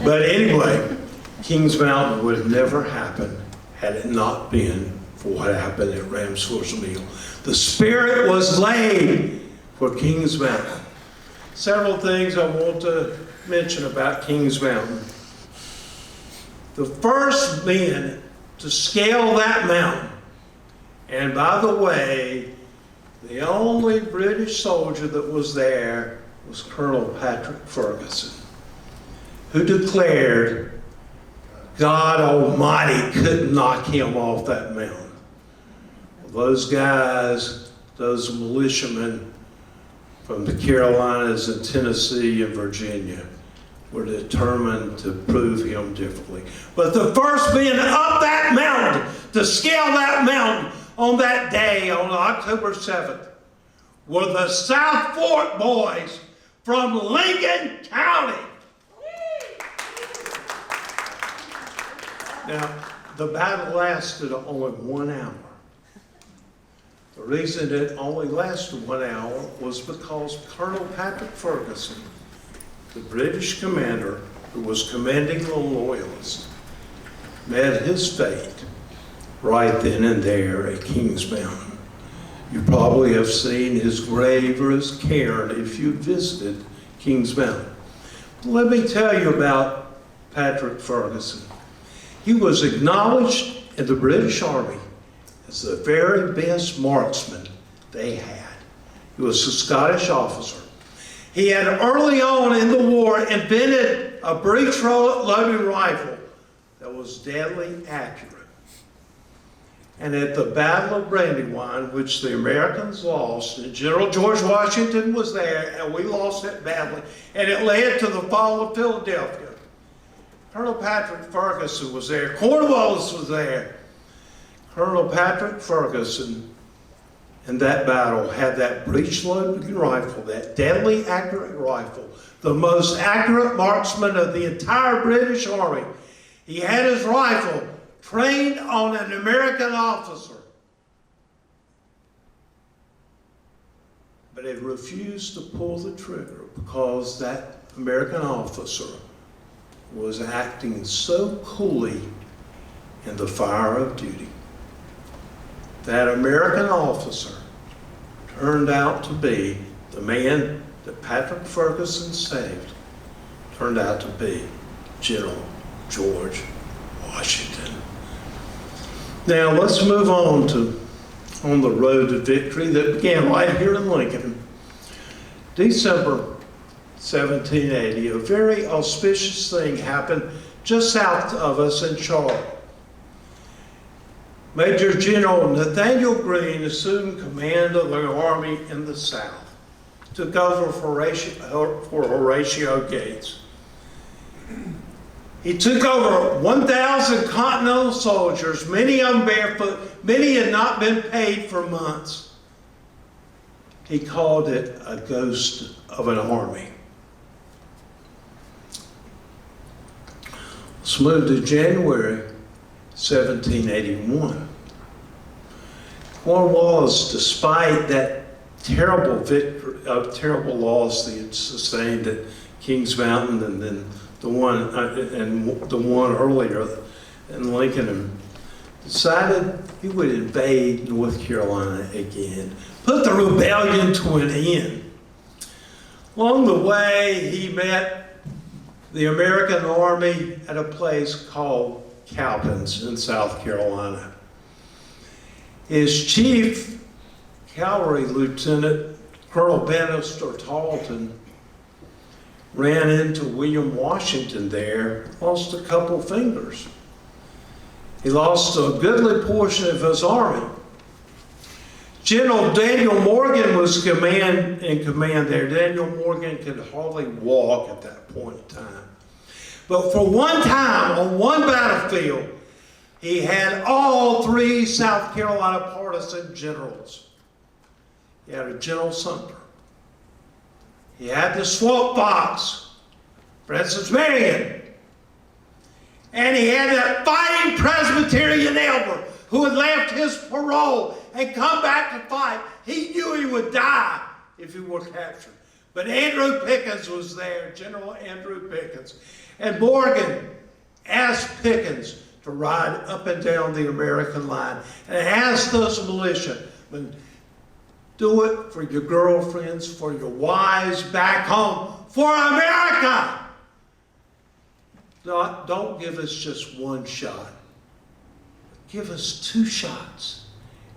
But anyway, Kings Mountain would have never happened had it not been for what happened at Ramsour's Mill. The spirit was laid for Kings Mountain. Several things I want to mention about Kings Mountain. The first men to scale that mountain, and by the way, the only British soldier that was there was Colonel Patrick Ferguson, who declared God Almighty couldn't knock him off that mountain. Those guys, those militiamen from the Carolinas and Tennessee and Virginia were determined to prove him differently. But the first men up that mountain, to scale that mountain on that day, on October 7th, were the South Fork boys from Lincoln County. Now, the battle lasted only 1 hour. The reason it only lasted 1 hour was because Colonel Patrick Ferguson, the British commander who was commanding the Loyalists, met his fate right then and there at Kings Mountain. You probably have seen his grave or his cairn if you visited Kings Mountain. Let me tell you about Patrick Ferguson. He was acknowledged in the British Army as the very best marksman they had. He was a Scottish officer. He had early on in the war invented a breech-loading rifle that was deadly accurate. And at the Battle of Brandywine, which the Americans lost, and General George Washington was there, and we lost it badly, and it led to the fall of Philadelphia. Colonel Patrick Ferguson was there. Cornwallis was there. Colonel Patrick Ferguson in that battle had that breech-loading rifle, that deadly accurate rifle, the most accurate marksman of the entire British Army. He had his rifle trained on an American officer, but he refused to pull the trigger because that American officer was acting so coolly in the fire of duty. That American officer turned out to be the man that Patrick Ferguson saved, turned out to be General George Washington. Now let's move on the road to victory that began right here in Lincoln. December 1780, a very auspicious thing happened just south of us in Charlotte. Major General Nathaniel Greene assumed command of the army in the South, took over for Horatio Gates. He took over 1,000 Continental soldiers, many of them barefoot, many had not been paid for months. He called it a ghost of an army. Let's move to January 1781. Cornwallis, despite that terrible loss that he had sustained at Kings Mountain, and then the one earlier in Lincoln, decided he would invade North Carolina again, put the rebellion to an end. Along the way, he met the American Army at a place called Cowpens in South Carolina. His chief cavalry lieutenant, Colonel Bannister Tarleton, ran into William Washington there, lost a couple fingers. He lost a goodly portion of his army. General Daniel Morgan was in command there. Daniel Morgan could hardly walk at that point in time. But for one time, on one battlefield, he had all 3 South Carolina partisan generals. He had a General Sumter. He had the Swamp Fox, Francis Marion. And he had that fighting Presbyterian elder who had left his parole and come back to fight. He knew he would die if he were captured. But Andrew Pickens was there, General Andrew Pickens. And Morgan asked Pickens to ride up and down the American line and asked those militiamen, do it for your girlfriends, for your wives back home, for America. Don't give us just 1 shot. Give us 2 shots.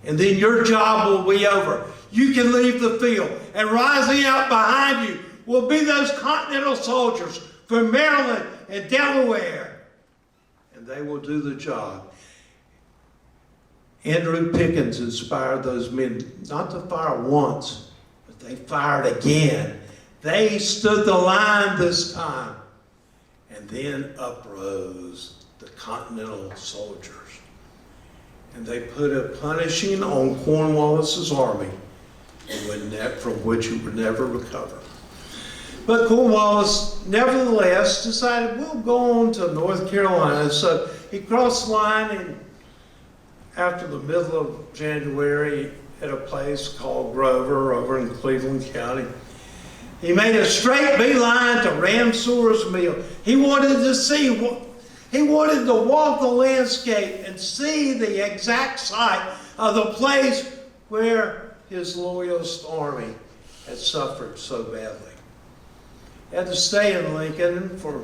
And then your job will be over. You can leave the field. And rising up behind you will be those Continental soldiers from Maryland and Delaware. And they will do the job. Andrew Pickens inspired those men not to fire once, but they fired again. They stood the line this time. And then uprose the Continental soldiers. And they put a punishing on Cornwallis's army from which it would never recover. But Cornwallis, nevertheless, decided we'll go on to North Carolina. So he crossed the line and after the middle of January at a place called Grover over in Cleveland County. He made a straight beeline to Ramsour's mill. He wanted to walk the landscape and see the exact site of the place where his loyalist army had suffered so badly. He had to stay in Lincoln for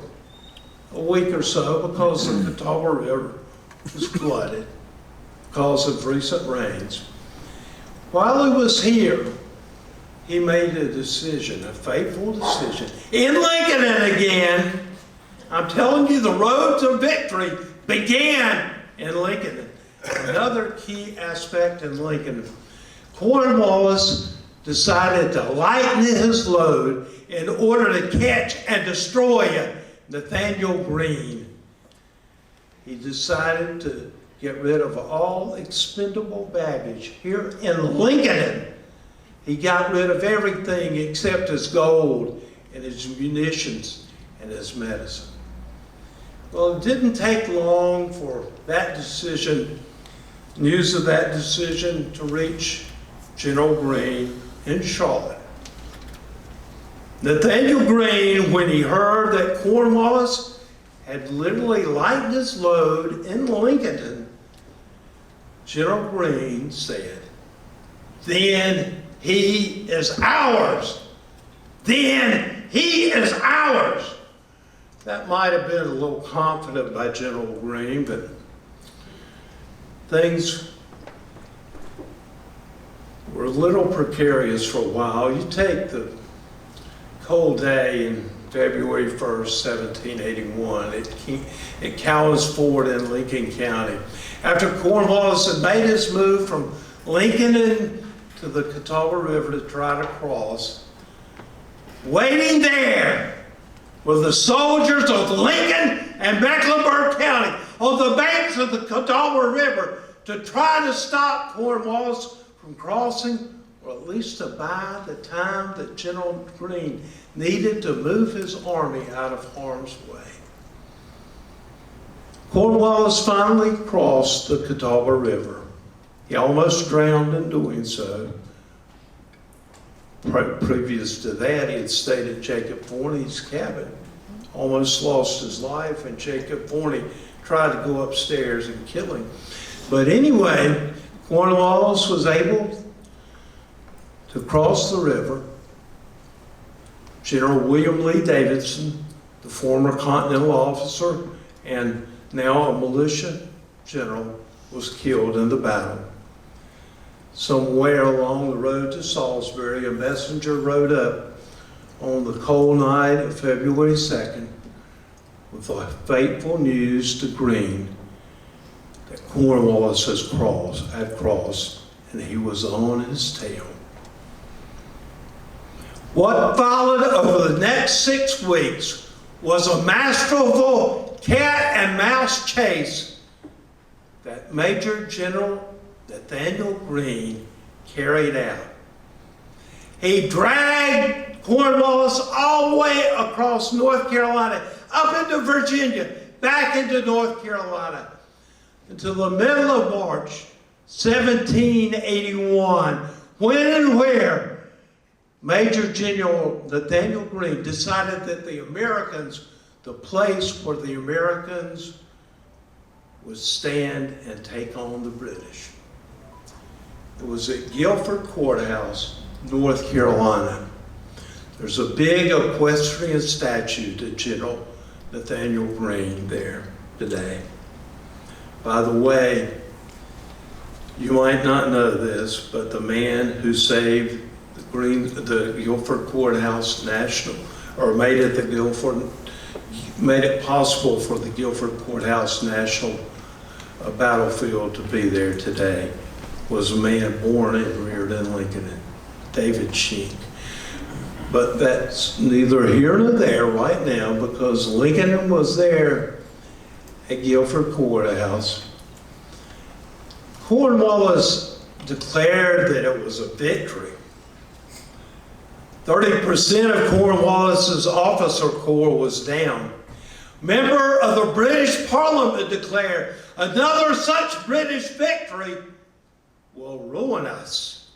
a week or so because the Catawba River was flooded because of recent rains. While he was here, he made a decision, a fateful decision. In Lincoln and again, I'm telling you, the road to victory began in Lincoln. Another key aspect in Lincoln, Cornwallis decided to lighten his load in order to catch and destroy Nathaniel Greene. He decided to get rid of all expendable baggage here in Lincoln. He got rid of everything except his gold and his munitions and his medicine. Well, it didn't take long for that decision, news of that decision, to reach General Greene in Charlotte. Nathaniel Greene, when he heard that Cornwallis had literally lightened his load in Lincoln, General Greene said, "Then he is ours. Then he is ours." That might have been a little confident by General Greene, but things were a little precarious for a while. You take the cold day in February 1st, 1781, at Cowles Ford in Lincoln County. After Cornwallis had made his move from Lincoln to the Catawba River to try to cross, waiting there were the soldiers of Lincoln and Mecklenburg County on the banks of the Catawba River to try to stop Cornwallis from crossing, or at least to buy the time that General Greene needed to move his army out of harm's way. Cornwallis finally crossed the Catawba River. He almost drowned in doing so. Previous to that, he had stayed at Jacob Forney's cabin, almost lost his life, and Jacob Forney tried to go upstairs and kill him. But anyway, Cornwallis was able to cross the river. General William Lee Davidson, the former Continental officer and now a militia general, was killed in the battle. Somewhere along the road to Salisbury, a messenger rode up on the cold night of February 2nd with the fateful news to Greene that Cornwallis had crossed, and he was on his tail. What followed over the next 6 weeks was a masterful cat and mouse chase that Major General Nathaniel Greene carried out. He dragged Cornwallis all the way across North Carolina, up into Virginia, back into North Carolina, until the middle of March 1781, when and where Major General Nathaniel Greene decided that the place where the Americans would stand and take on the British. It was at Guilford Courthouse, North Carolina. There's a big equestrian statue to General Nathaniel Greene there today. By the way, you might not know this, but the man who saved the Guilford Courthouse National, or made it possible for the Guilford Courthouse National battlefield to be there today, was a man born and reared in Lincoln, David Sheen. But that's neither here nor there right now, because Lincoln was there at Guilford Courthouse. Cornwallis declared that it was a victory. 30% of Cornwallis's officer corps was down. Member of the British Parliament declared, another such British victory will ruin us.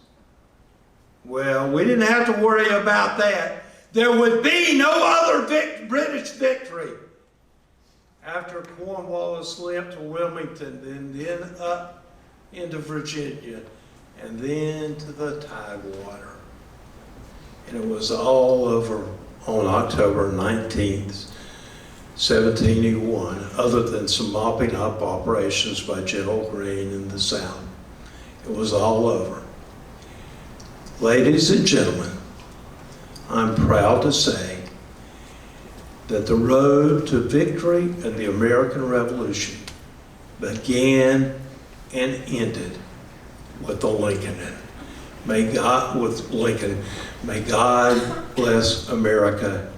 Well, we didn't have to worry about that. There would be no other British victory. After Cornwallis limped to Wilmington, then up into Virginia, and then to the Tidewater. And it was all over on October 19th, 1781, other than some mopping up operations by General Greene in the South. It was all over. Ladies and gentlemen, I'm proud to say that the road to victory in the American Revolution began and ended with the Lincoln. May God bless America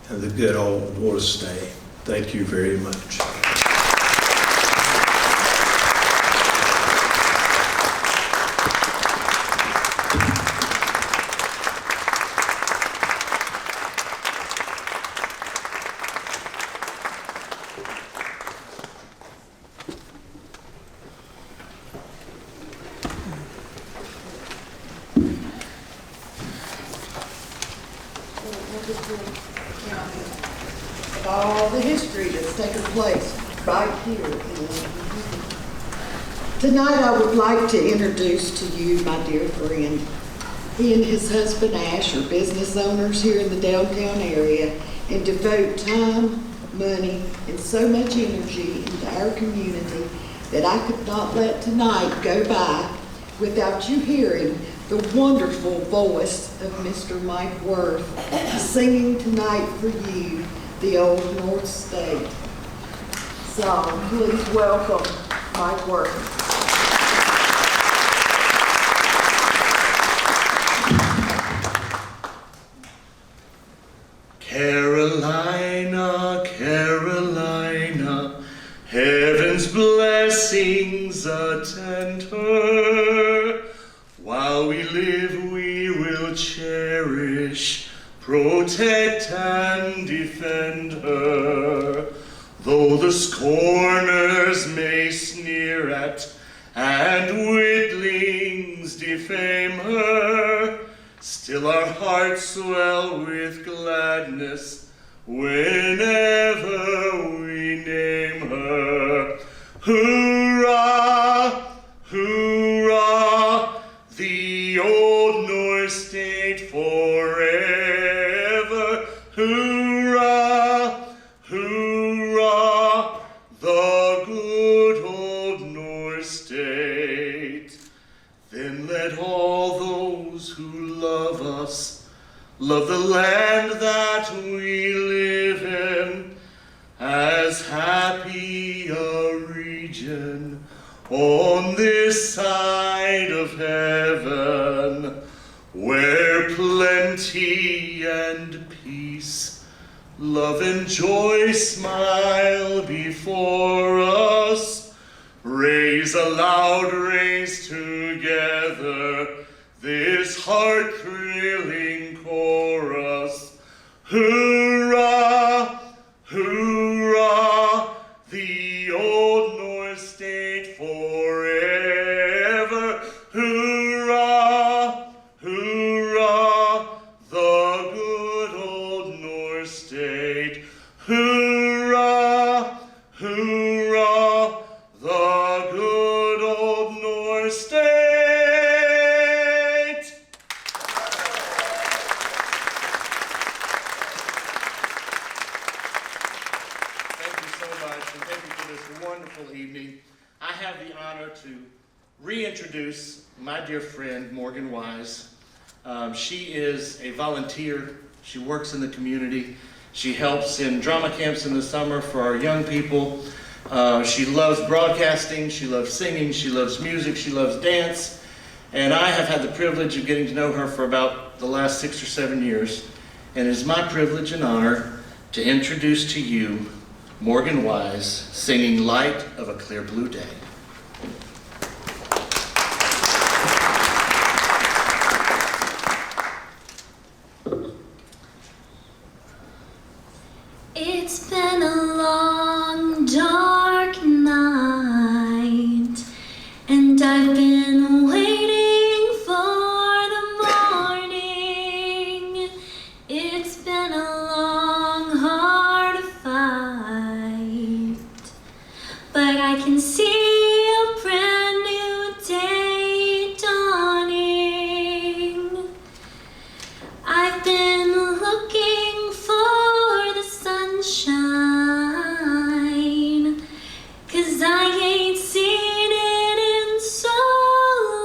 and the good old North State. Thank you very much. Of all the history that's taken place right here in Lincoln. Tonight I would like to introduce to you my dear friend. He and his husband Ash are business owners here in the downtown area and devote time, money, and so much energy into our community that I could not let tonight go by without you hearing the wonderful voice of Mr. Mike Worth singing tonight for you, the Old North State. So please welcome Mike Worth. Carolina, Carolina, heaven's blessings attend her. While we live, we will cherish, protect, and defend her. Though the scorners may sneer at and witlings defame her, still our hearts swell with gladness whenever we name her. Hoorah, hoorah, the old North State forever. Hoorah, hoorah, the good old North State. Then let all those who love us love the land that we live in, as happy a region on this side of heaven, where plenty and peace, love and joy smile before us. Raise a loud raise together this heart-thrilling chorus. Hurrah, hurrah, the old North State forever. Hurrah, hurrah, the good old North State. Hurrah, hurrah, the good old North State. Thank you so much, and thank you for this wonderful evening. I have the honor to reintroduce my dear friend, Morgan Wise. She is a volunteer. She works in the community. She helps in drama camps in the summer for our young people. She loves broadcasting, she loves singing, she loves music, she loves dance, and I have had the privilege of getting to know her for about the last 6 or 7 years, and it is my privilege and honor to introduce to you Morgan Wise singing Light of a Clear Blue Day. It's been a long, dark night, and I've been waiting for the morning. It's been a long, hard fight, but I can see a brand new day dawning. I've been looking for the sunshine, 'cause I ain't seen it in so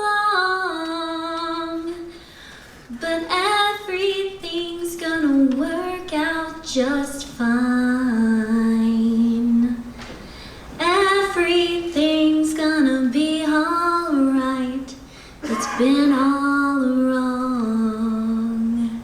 long. But everything's gonna work out just fine. Everything's gonna be alright. It's been all wrong.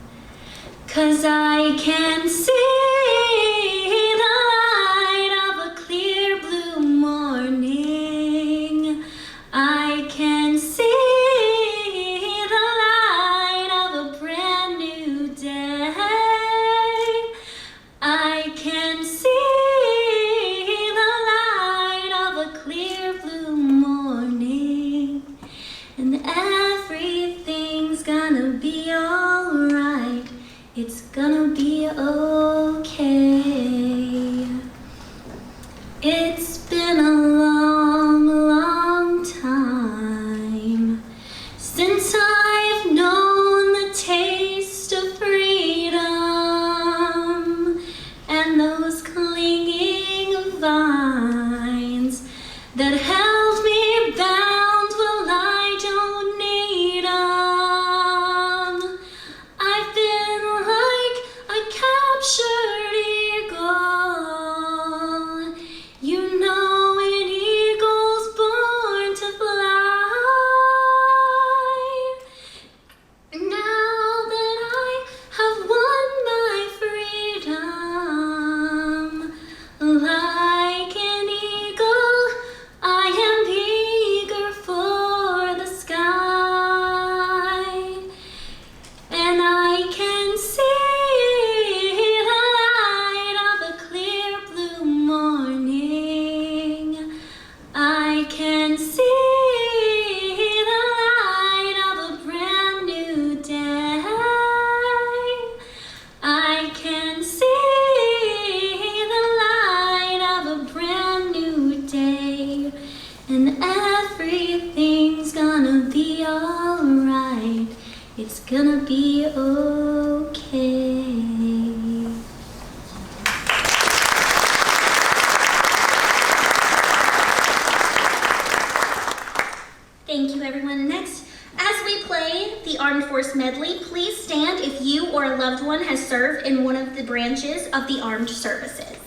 'Cause I can see the light of a clear blue morning. I can see the light of a brand new day. I can see the light of a clear blue morning. And everything's gonna be alright. It's gonna be okay. It's been a long, long time since I've known the taste of freedom and those clinging vines that held me bound. Well, I don't need 'em. I've been like a captured eagle. You know, an eagle's born to fly. Now that I have won my freedom, like an eagle, I am eager for the sky. And I can see the light of a clear blue morning. I can see the light of a brand new day. I can see the light of a brand new day. And everything's gonna be alright. It's gonna be okay. Thank you, everyone. Next, as we play the Armed Force Medley, please stand if you or a loved one has served in one of the branches of the armed services.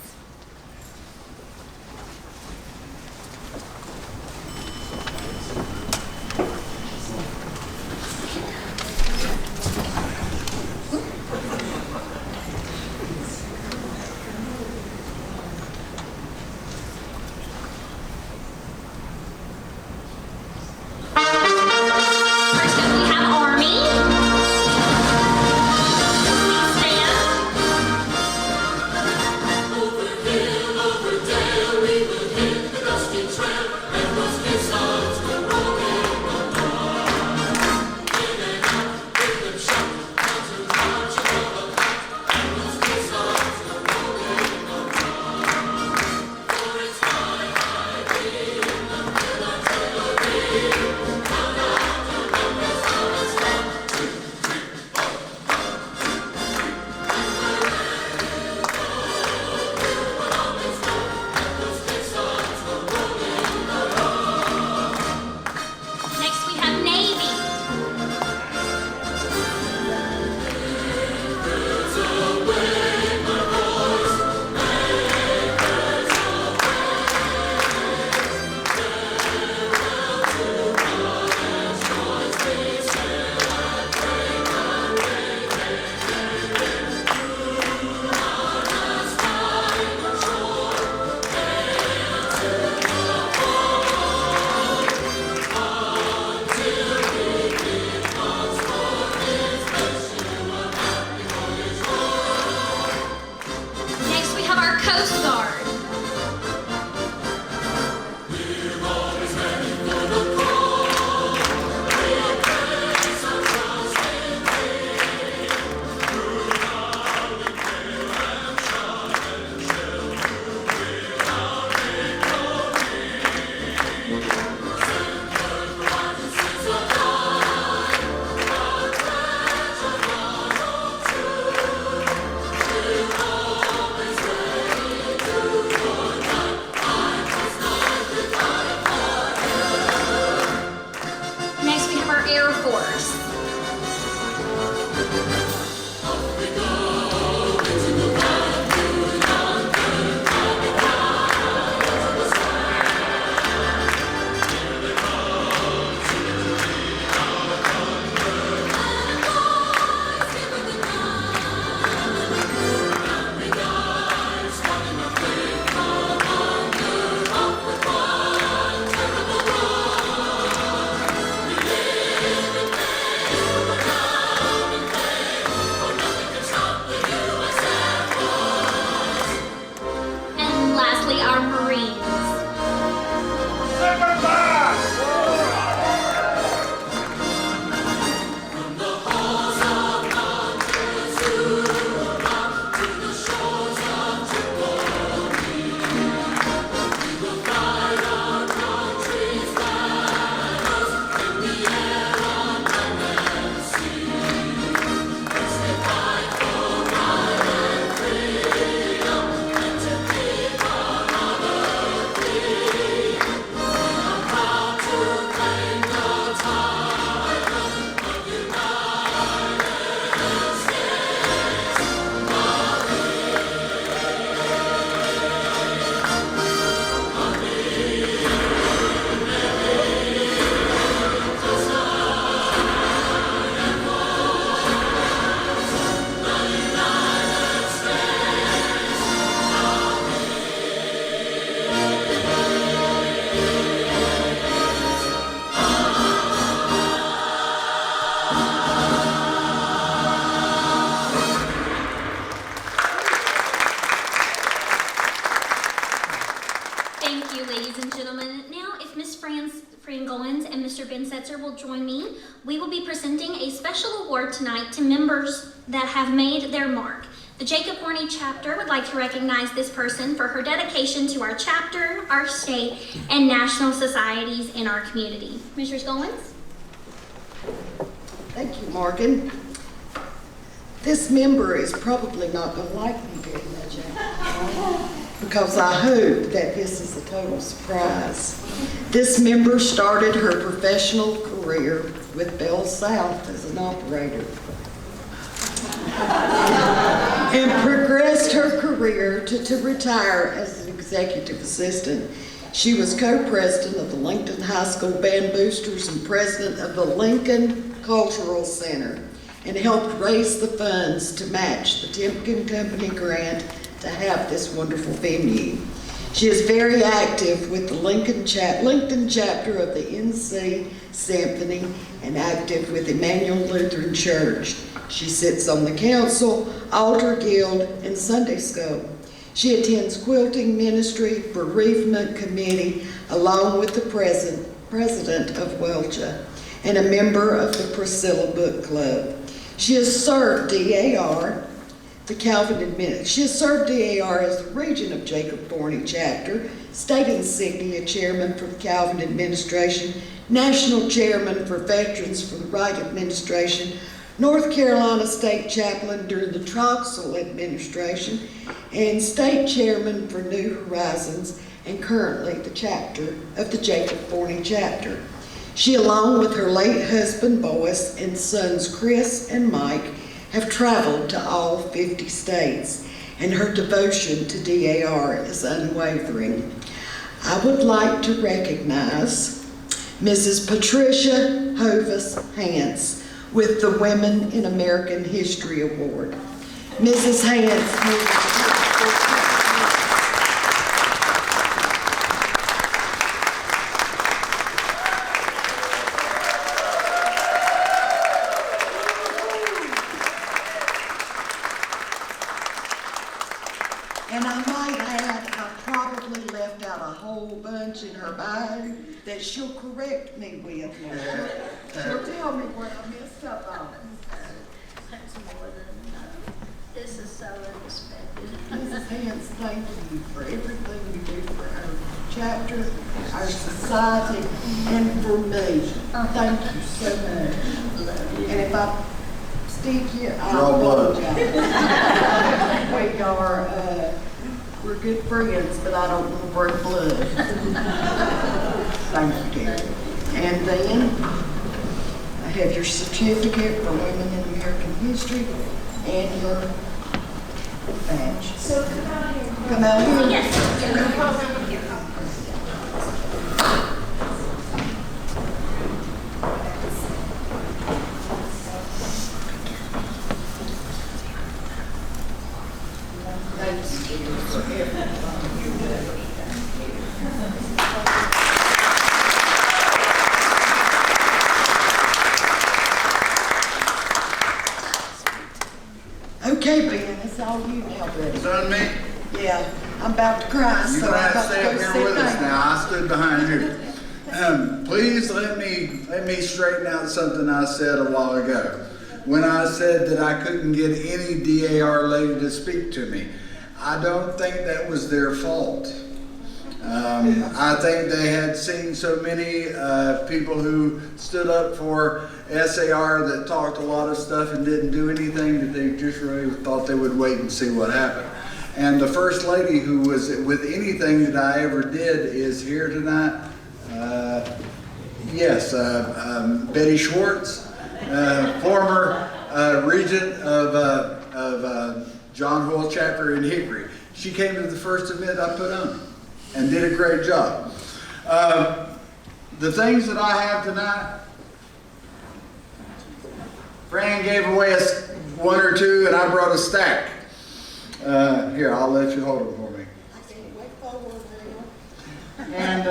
Thank you, ladies and gentlemen. Now, if Ms. Fran Goins and Mr. Ben Setzer will join me, we will be presenting a special award tonight to members that have made their mark. The Jacob Horney chapter would like to recognize this person for her dedication to our chapter, our state, and national societies in our community. Mrs. Goins? Thank you, Morgan. This member is probably not going to like me very much because I hope that this is a total surprise. This member started her professional career with Bell South as an operator and progressed her career to retire as an executive assistant. She was co-president of the Lincoln High School Band Boosters and president of the Lincoln Cultural Center, and helped raise the funds to match the Timken Company grant to have this wonderful venue. She is very active with the Lincoln chapter of the NC Symphony and active with Emmanuel Lutheran Church. She sits on the council, altar guild, and Sunday school. She attends quilting ministry, bereavement committee, along with the president of Welcha, and a member of the Priscilla Book Club. She has served DAR, she has served DAR as the region of Jacob Horney chapter, state insignia chairman for the Calvin administration, national chairman for veterans for the Wright administration, North Carolina state chaplain during the Troxel administration, and state chairman for New Horizons, and currently the chapter of the Jacob Horney chapter. She, along with her late husband Boris and sons Chris and Mike, have traveled to all 50 states, and her devotion to DAR is unwavering. I would like to recognize Mrs. Patricia Hovis Hance with the Women in American History Award. Mrs. Hance. And I might add, I probably left out a whole bunch in her bio that she'll correct me with. She'll tell me what I messed up on. That's more than this is so unexpected. Mrs. Hance, thank you for everything you do for our chapter, our society, and for me. Thank you so much. And if I stick you, I apologize. We are, we're good friends, but I don't want to break blood. Thank you, dear. And then I have your certificate for Women in American History and your badge. So come out here. Come out here? Yes. Come out here. Okay, Ben, it's all you now, buddy. It's on me? Yeah, I'm about to cry, You're so gonna I'm have to about to stay go up here sit with us down. now. I stood behind you. Please let me straighten out something I said a while ago. When I said that I couldn't get any DAR lady to speak to me, I don't think that was their fault. I think they had seen so many people who stood up for SAR that talked a lot of stuff and didn't do anything, that they just really thought they would wait and see what happened. And the first lady who was with anything that I ever did is here tonight. Yes, Betty Schwartz, former regent of John Hoyle chapter in Hickory. She came to the first event I put on and did a great job. The things that I have tonight, Fran gave away one or two, and I brought a stack. Here, I'll let you hold them for me. And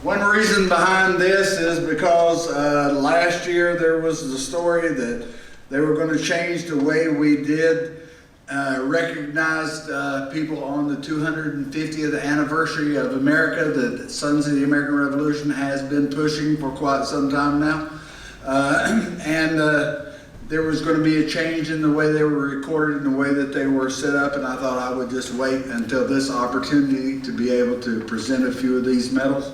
one reason behind this is because last year there was the story that they were going to change the way we did recognized people on the 250th anniversary of America that Sons of the American Revolution has been pushing for quite some time now. There was going to be a change in the way they were recorded and the way that they were set up, and I thought I would just wait until this opportunity to be able to present a few of these medals.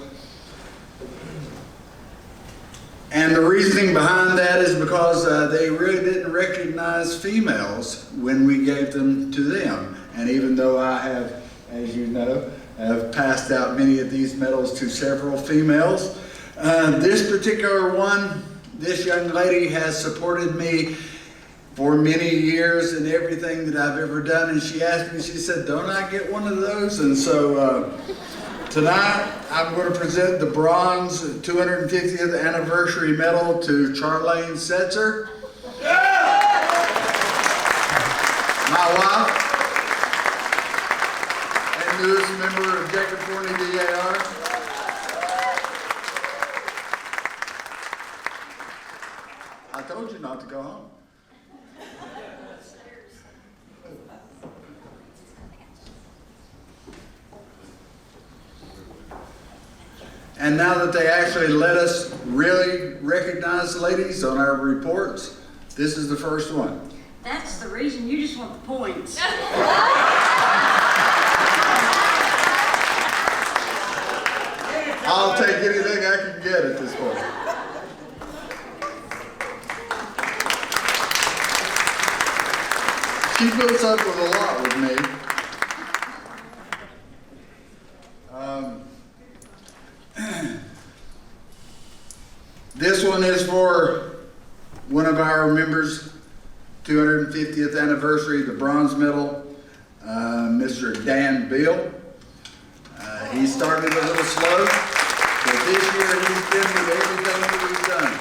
And the reasoning behind that is because they really didn't recognize females when we gave them to them. And even though I have, as you know, have passed out many of these medals to several females, this particular one, this young lady has supported me for many years in everything that I've ever done. And she asked me, she said, "Don't I get one of those?" And so tonight I'm going to present the bronze 250th anniversary medal to Charlene Setzer, my wife, and newest member of Jacob Forney DAR. I told you not to go home. And now that they actually let us really recognize ladies on our reports, this is the first one. That's the reason you just want the points. I'll take anything I can get at this point. She puts up with a lot with me. This one is for one of our members, 250th anniversary, the bronze medal, Mr. Dan Beal. He started a little slow, but this year he's been with everything that we've done.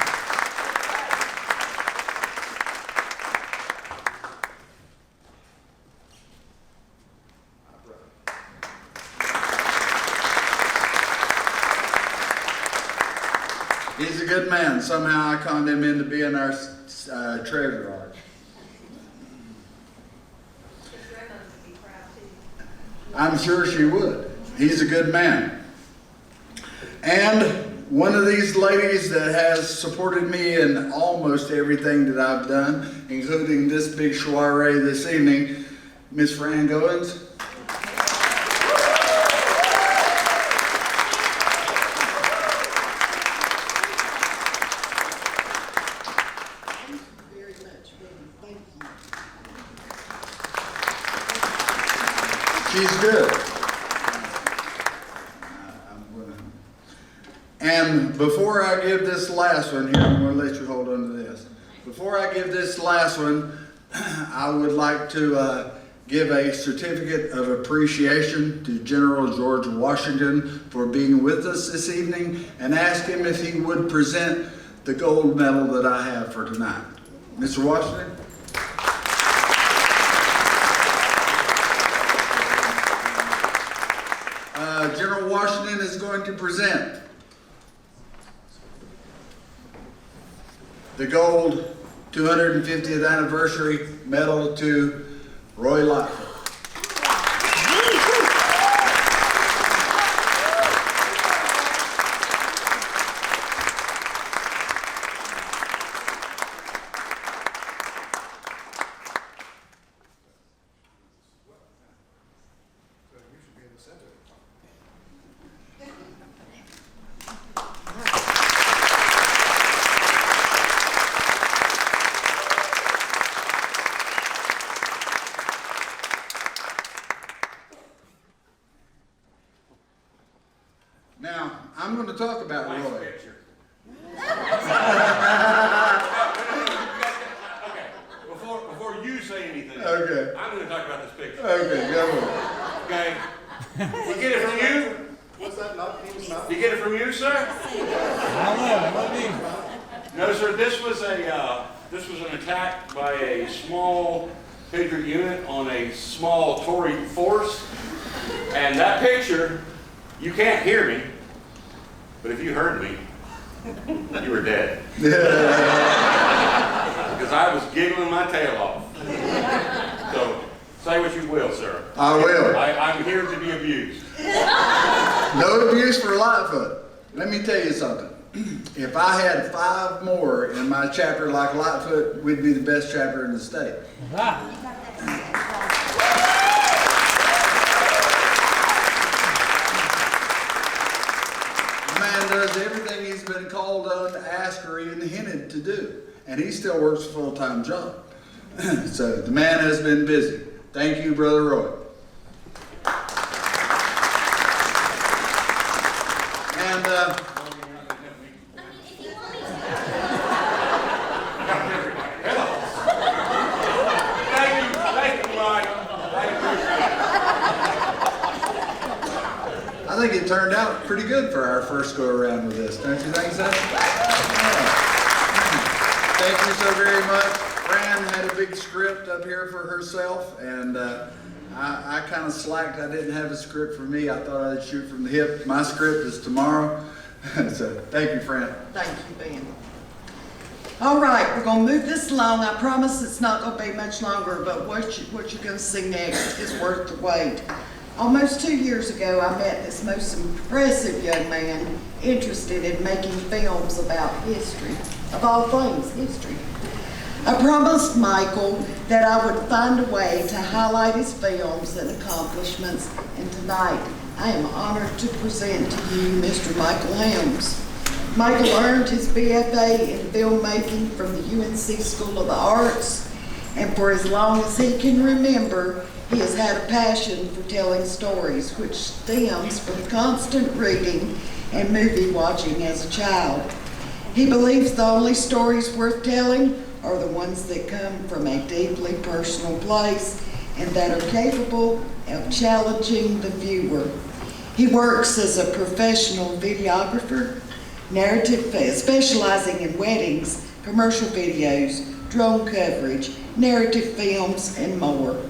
He's a good man. Somehow I conned him into being our treasurer. I'm sure she would. He's a good man. And one of these ladies that has supported me in almost everything that I've done, including this big soiree this evening, Miss Fran Goins. She's good. And before I give this last one here, I'm going to let you hold on to this. Before I give this last one, I would like to give a certificate of appreciation to General George Washington for being with us this evening, and ask him if he would present the gold medal that I have for tonight. Mr. Washington? General Washington is going to present the gold 250th anniversary medal to Roy Lightfoot. Now, I'm going to talk about Roy. Okay, before you say anything, Okay. I'm going to talk about this picture. Okay, go ahead. Okay. We get it from you? What's that? You get it from you, sir? No, sir. This was an attack by a small Patriot unit on a small Tory force, and that picture. You can't hear me, but if you heard me, you were dead. Because I was giggling my tail off. So Say what you will, sir. I will. I'm here to be abused. No abuse for Lightfoot. Let me tell you something. If I had 5 more in my chapter like Lightfoot, we'd be the best chapter in the state. The man does everything he's been called on to ask or even hinted to do. And he still works a full-time job. So the man has been busy. Thank you, Brother Roy. And I think it turned out pretty good for our first go around with this, don't you think so? Yeah. Thank you so very much. Fran had a big script up here for herself, and I kind of slacked. I didn't have a script for me. I thought I'd shoot from the hip. My script is tomorrow. So thank you, Fran. Thank you, Ben. All right, we're going to move this along. I promise it's not going to be much longer, but what you're going to see next is worth the wait. Almost 2 years ago, I met this most impressive young man interested in making films about history, of all things, history. I promised Michael that I would find a way to highlight his films and accomplishments, and tonight I am honored to present to you Mr. Michael Helms. Michael earned his BFA in filmmaking from the UNC School of the Arts, and for as long as he can remember, he has had a passion for telling stories, which stems from constant reading and movie watching as a child. He believes the only stories worth telling are the ones that come from a deeply personal place and that are capable of challenging the viewer. He works as a professional videographer, specializing in weddings, commercial videos, drone coverage, narrative films, and more.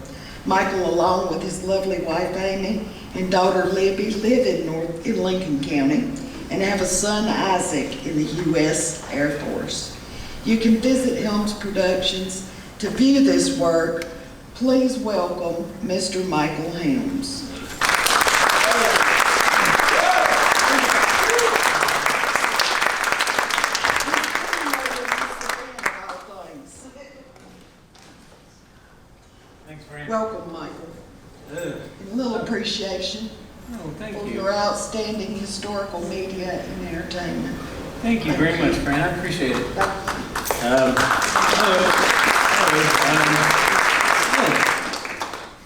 Michael, along with his lovely wife Amy and daughter Libby, live in Lincoln County and have a son Isaac in the U.S. Air Force. You can visit Helms Productions to view this work. Please welcome Mr. Michael Helms. Thanks, Fran. Welcome, Michael. And a little appreciation for you. your outstanding historical media and entertainment. Thank you very much, Fran. I appreciate it.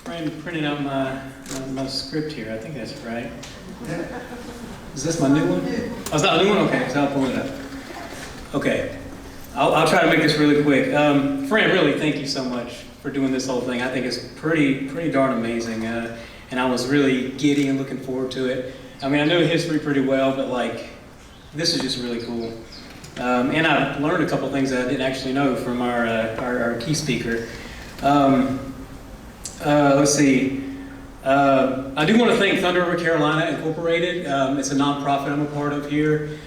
Fran printed out my script here. I think that's right. Is this my new one? Oh, it's not a new one? Okay, so I'll pull it up. Okay. I'll try to make this really quick. Fran, really, thank you so much for doing this whole thing. I think it's pretty darn amazing. And I was really giddy and looking forward to it. I mean, I know history pretty well, but like, this is just really cool. And I learned a couple things that I didn't actually know from our key speaker. Let's see. I do want to thank Thunder River Carolina Incorporated. It's a nonprofit I'm a part of here.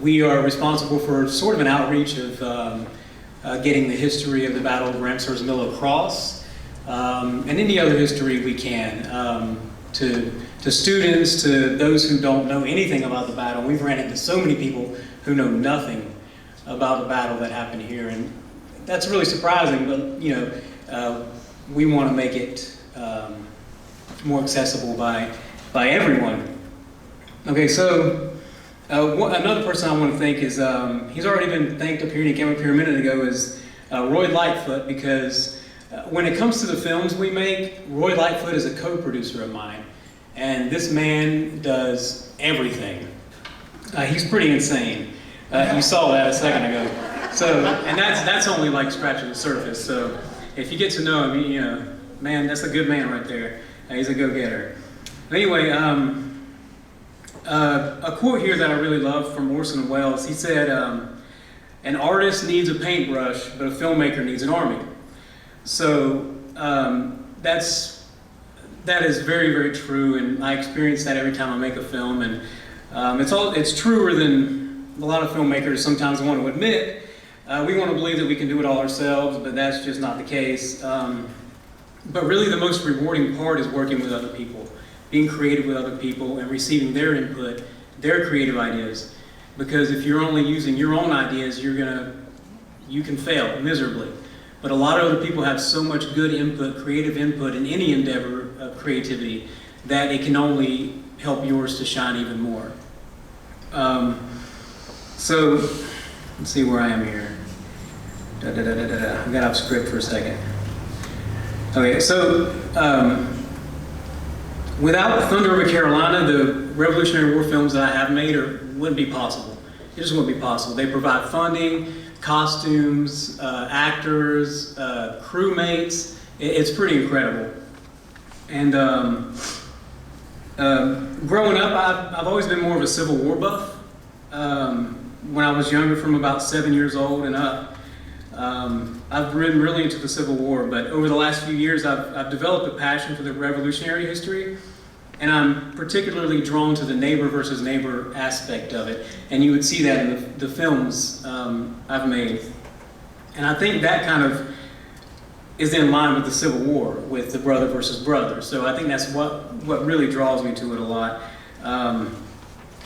We are responsible for sort of an outreach of getting the history of the Battle of Ramsour's Mill across, and any other history we can to students, to those who don't know anything about the battle. We've ran into so many people who know nothing about the battle that happened here, and that's really surprising, but you know, we want to make it more accessible by everyone. Okay, so another person I want to thank is, he's already been thanked up here, and he came up here a minute ago, is Roy Lightfoot, because when it comes to the films we make, Roy Lightfoot is a co-producer of mine, and this man does everything. He's pretty insane. You saw that a second ago. So, and that's only like scratching the surface. So, if you get to know him, you know, man, that's a good man right there. He's a go-getter. Anyway, a quote here that I really love from Orson Welles. He said, "An artist needs a paintbrush, but a filmmaker needs an army." So that is very, very true, and I experience that every time I make a film, and it's truer than a lot of filmmakers sometimes want to admit. We want to believe that we can do it all ourselves, but that's just not the case. But really the most rewarding part is working with other people, being creative with other people and receiving their input, their creative ideas. Because if you're only using your own ideas, you can fail miserably. But a lot of other people have so much good input, creative input in any endeavor of creativity that it can only help yours to shine even more. So, let's see where I am here. I got off script for a second. Okay, so without Thunder Over Carolina, the Revolutionary War films that I have made wouldn't be possible. It just wouldn't be possible. They provide funding, costumes, actors, crewmates. It's pretty incredible. And growing up, I've always been more of a Civil War buff. When I was younger, from about 7 years old and up, I've been really into the Civil War, but over the last few years, I've developed a passion for the Revolutionary history, and I'm particularly drawn to the neighbor versus neighbor aspect of it, and you would see that in the films I've made. And I think that kind of is in line with the Civil War, with the brother versus brother, so I think that's what really draws me to it a lot.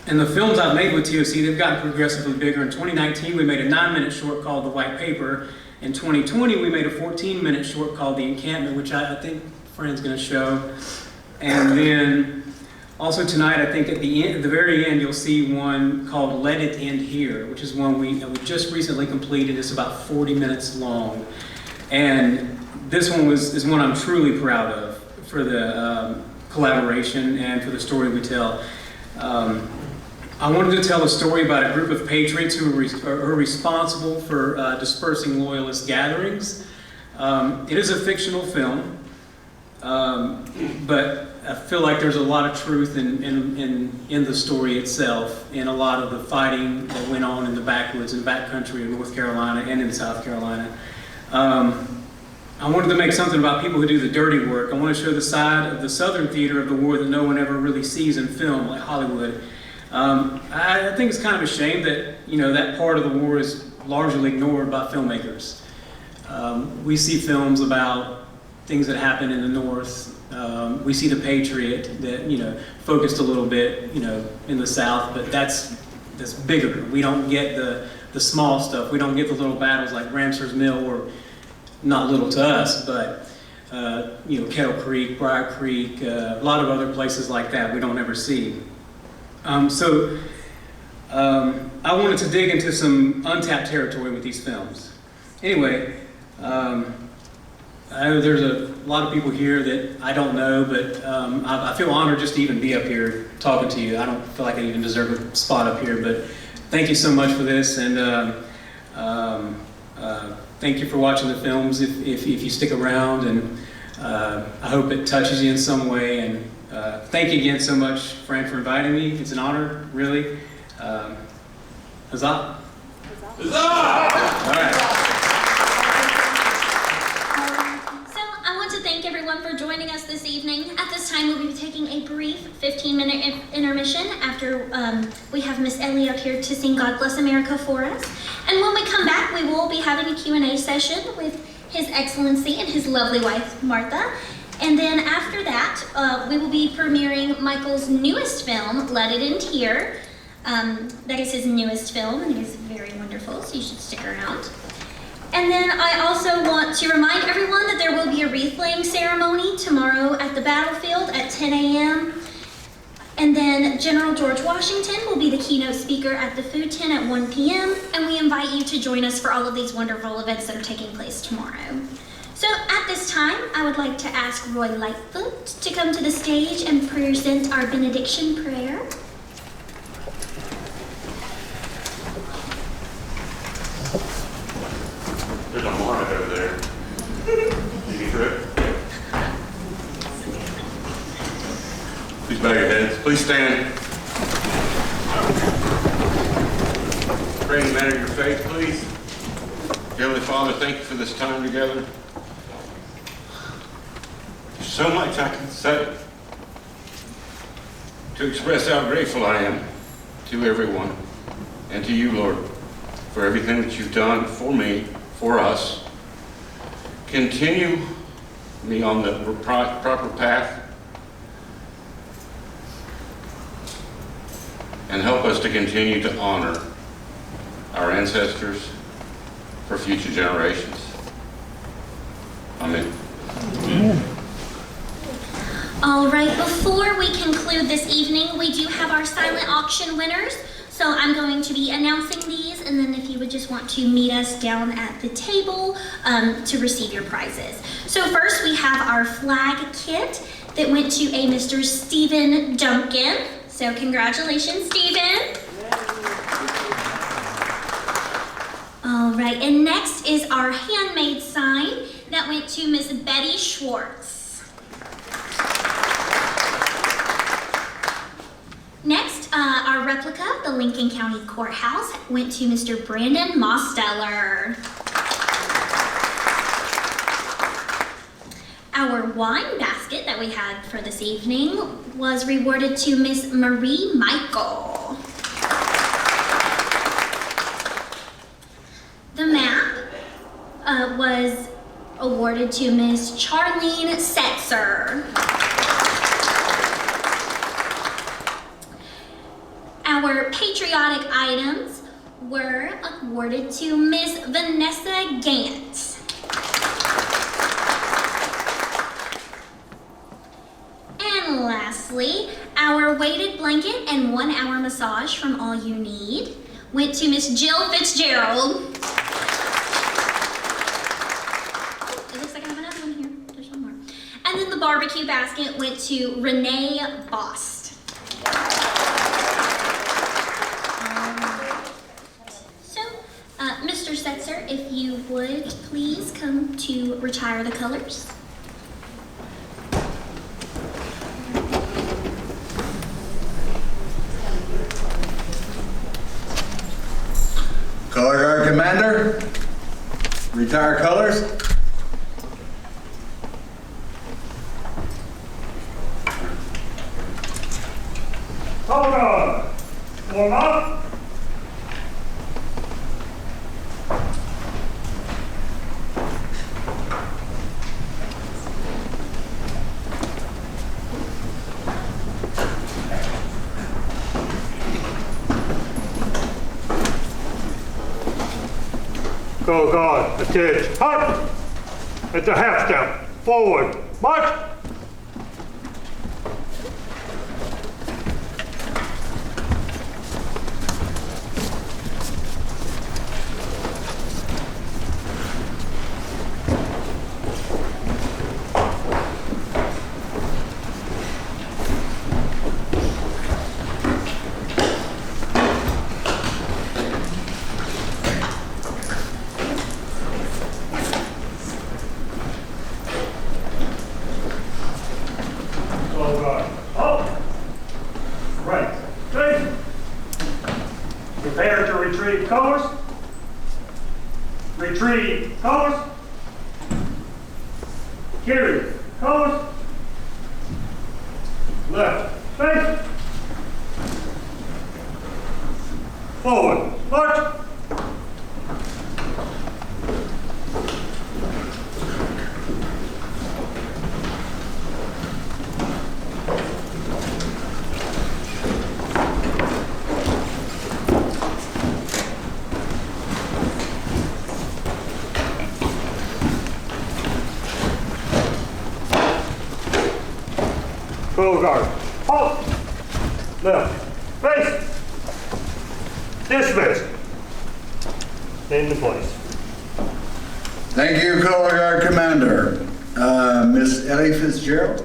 And the films I've made with TOC, they've gotten progressively bigger. In 2019, we made a 9-minute short called The White Paper. In 2020, we made a 14-minute short called The Encampment, which I think Fran's going to show. And then also tonight, I think at the very end, you'll see one called Let It End Here, which is one we just recently completed. It's about 40 minutes long. And this one is one I'm truly proud of for the collaboration and for the story we tell. I wanted to tell a story about a group of patriots who are responsible for dispersing loyalist gatherings. It is a fictional film, but I feel like there's a lot of truth in the story itself, and a lot of the fighting that went on in the backwoods and backcountry of North Carolina and in South Carolina. I wanted to make something about people who do the dirty work. I want to show the side of the Southern theater of the war that no one ever really sees in film, like Hollywood. I think it's kind of a shame that, that part of the war is largely ignored by filmmakers. We see films about things that happen in the North. We see the Patriot that, focused a little bit, in the South, but that's bigger. We don't get the small stuff. We don't get the little battles like Ramsour's Mill, or not little to us, but Kettle Creek, Briar Creek, a lot of other places like that we don't ever see. So I wanted to dig into some untapped territory with these films. Anyway, I know there's a lot of people here that I don't know, but I feel honored just to even be up here talking to you. I don't feel like I even deserve a spot up here, but thank you so much for this, and thank you for watching the films if you stick around, and I hope it touches you in some way. And thank you again so much, Fran, for inviting me. It's an honor, really. Huzzah! Huzzah! All right. So I want to thank everyone for joining us this evening. At this time, we'll be taking a brief 15-minute intermission after we have Miss Ellie up here to sing God Bless America for us. And when we come back, we will be having a Q&A session with His Excellency and his lovely wife, Martha. And then after that, we will be premiering Michael's newest film, Let It End Here. That is his newest film, and it is very wonderful, so you should stick around. And then I also want to remind everyone that there will be a wreath-laying ceremony tomorrow at the battlefield at 10 a.m. And then General George Washington will be the keynote speaker at the food tent at 1 p.m. And we invite you to join us for all of these wonderful events that are taking place tomorrow. So at this time, I would like to ask Roy Lightfoot to come to the stage and present our benediction prayer. There's a monitor over there. Did you trip? Please bow your heads. Please stand. Pray in the matter of your faith, please. Heavenly Father, thank you for this time together. There's so much I can say to express how grateful I am to everyone and to you, Lord, for everything that you've done for me, for us. Continue me on the proper path and help us to continue to honor our ancestors for future generations. Amen. All right, before we conclude this evening, we do have our silent auction winners. So I'm going to be announcing these, and then if you would just want to meet us down at the table to receive your prizes. So first we have our flag kit that went to a Mr. Stephen Duncan. So congratulations, Stephen. All right, and next is our handmade sign that went to Miss Betty Schwartz. Next, our replica, the Lincoln County Courthouse, went to Mr. Brandon Mosteller. Our wine basket that we had for this evening was rewarded to Miss Marie Michael. The map was awarded to Miss Charlene Setzer. Our patriotic items were awarded to Miss Vanessa Gant. And lastly, our weighted blanket and 1 hour massage from All You Need went to Miss Jill Fitzgerald. It looks like I have another one here. There's one more. And then the barbecue basket went to Renee Bost. Mr. Setzer, if you would please come to retire the colors. Color Guard Commander, retire colors. Hold on. Warm up. Go guard, attention, hut! At the half step, forward, march! Prepare to retrieve colors. Retrieve colors. Carry colors. Left face. Forward march. Full guard. Halt. Left. Face. Dismiss. Into place. Thank you, Color Guard Commander. Miss Ellie Fitzgerald.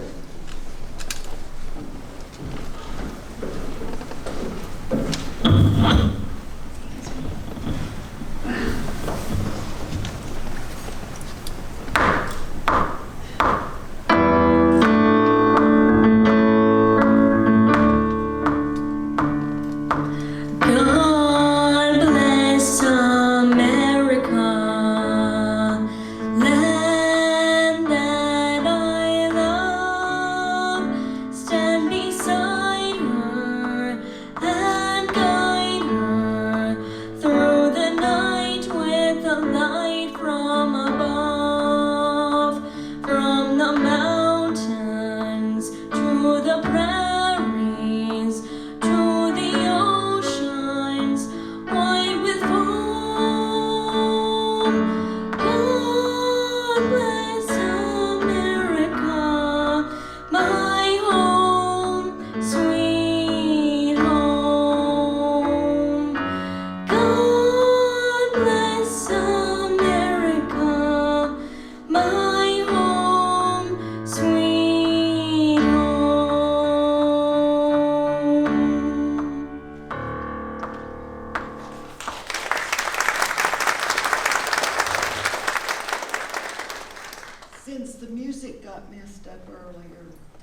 Land that I love.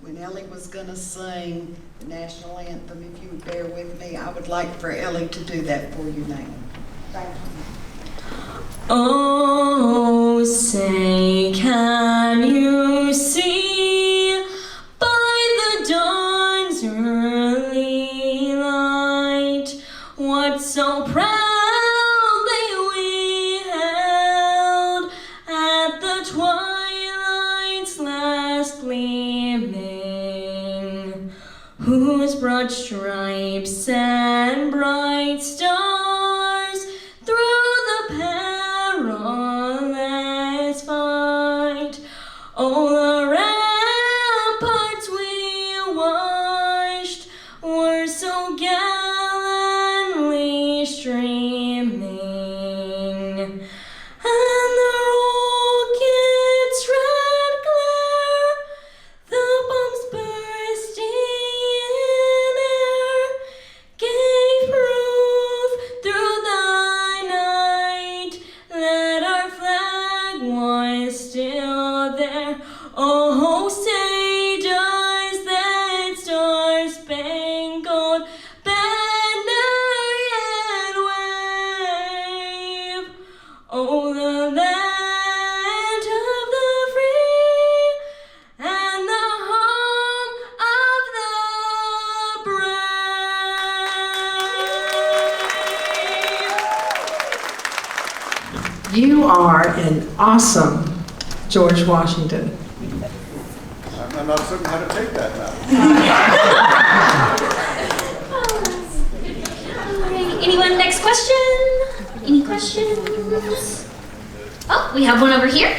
when Ellie was going to sing the national anthem, if you would bear with me, I would like for Ellie to do that for you now. Thank you. Oh, say, can you see by the dawn's early light what so proudly we held at the twilight's last gleaming, whose broad stripes and bright stars through the perilous fight, oh, the ramparts we watched were so gallantly streaming, and the rocket's red glare, the bombs bursting in air, gave proof through the night that our flag was still there. Oh, say does that star-spangled banner yet wave? Oh, the land of the free and the home of the brave. You are an awesome George Washington. I'm not certain how to take that now. Anyone, next question? Any questions? Oh, we have one over here.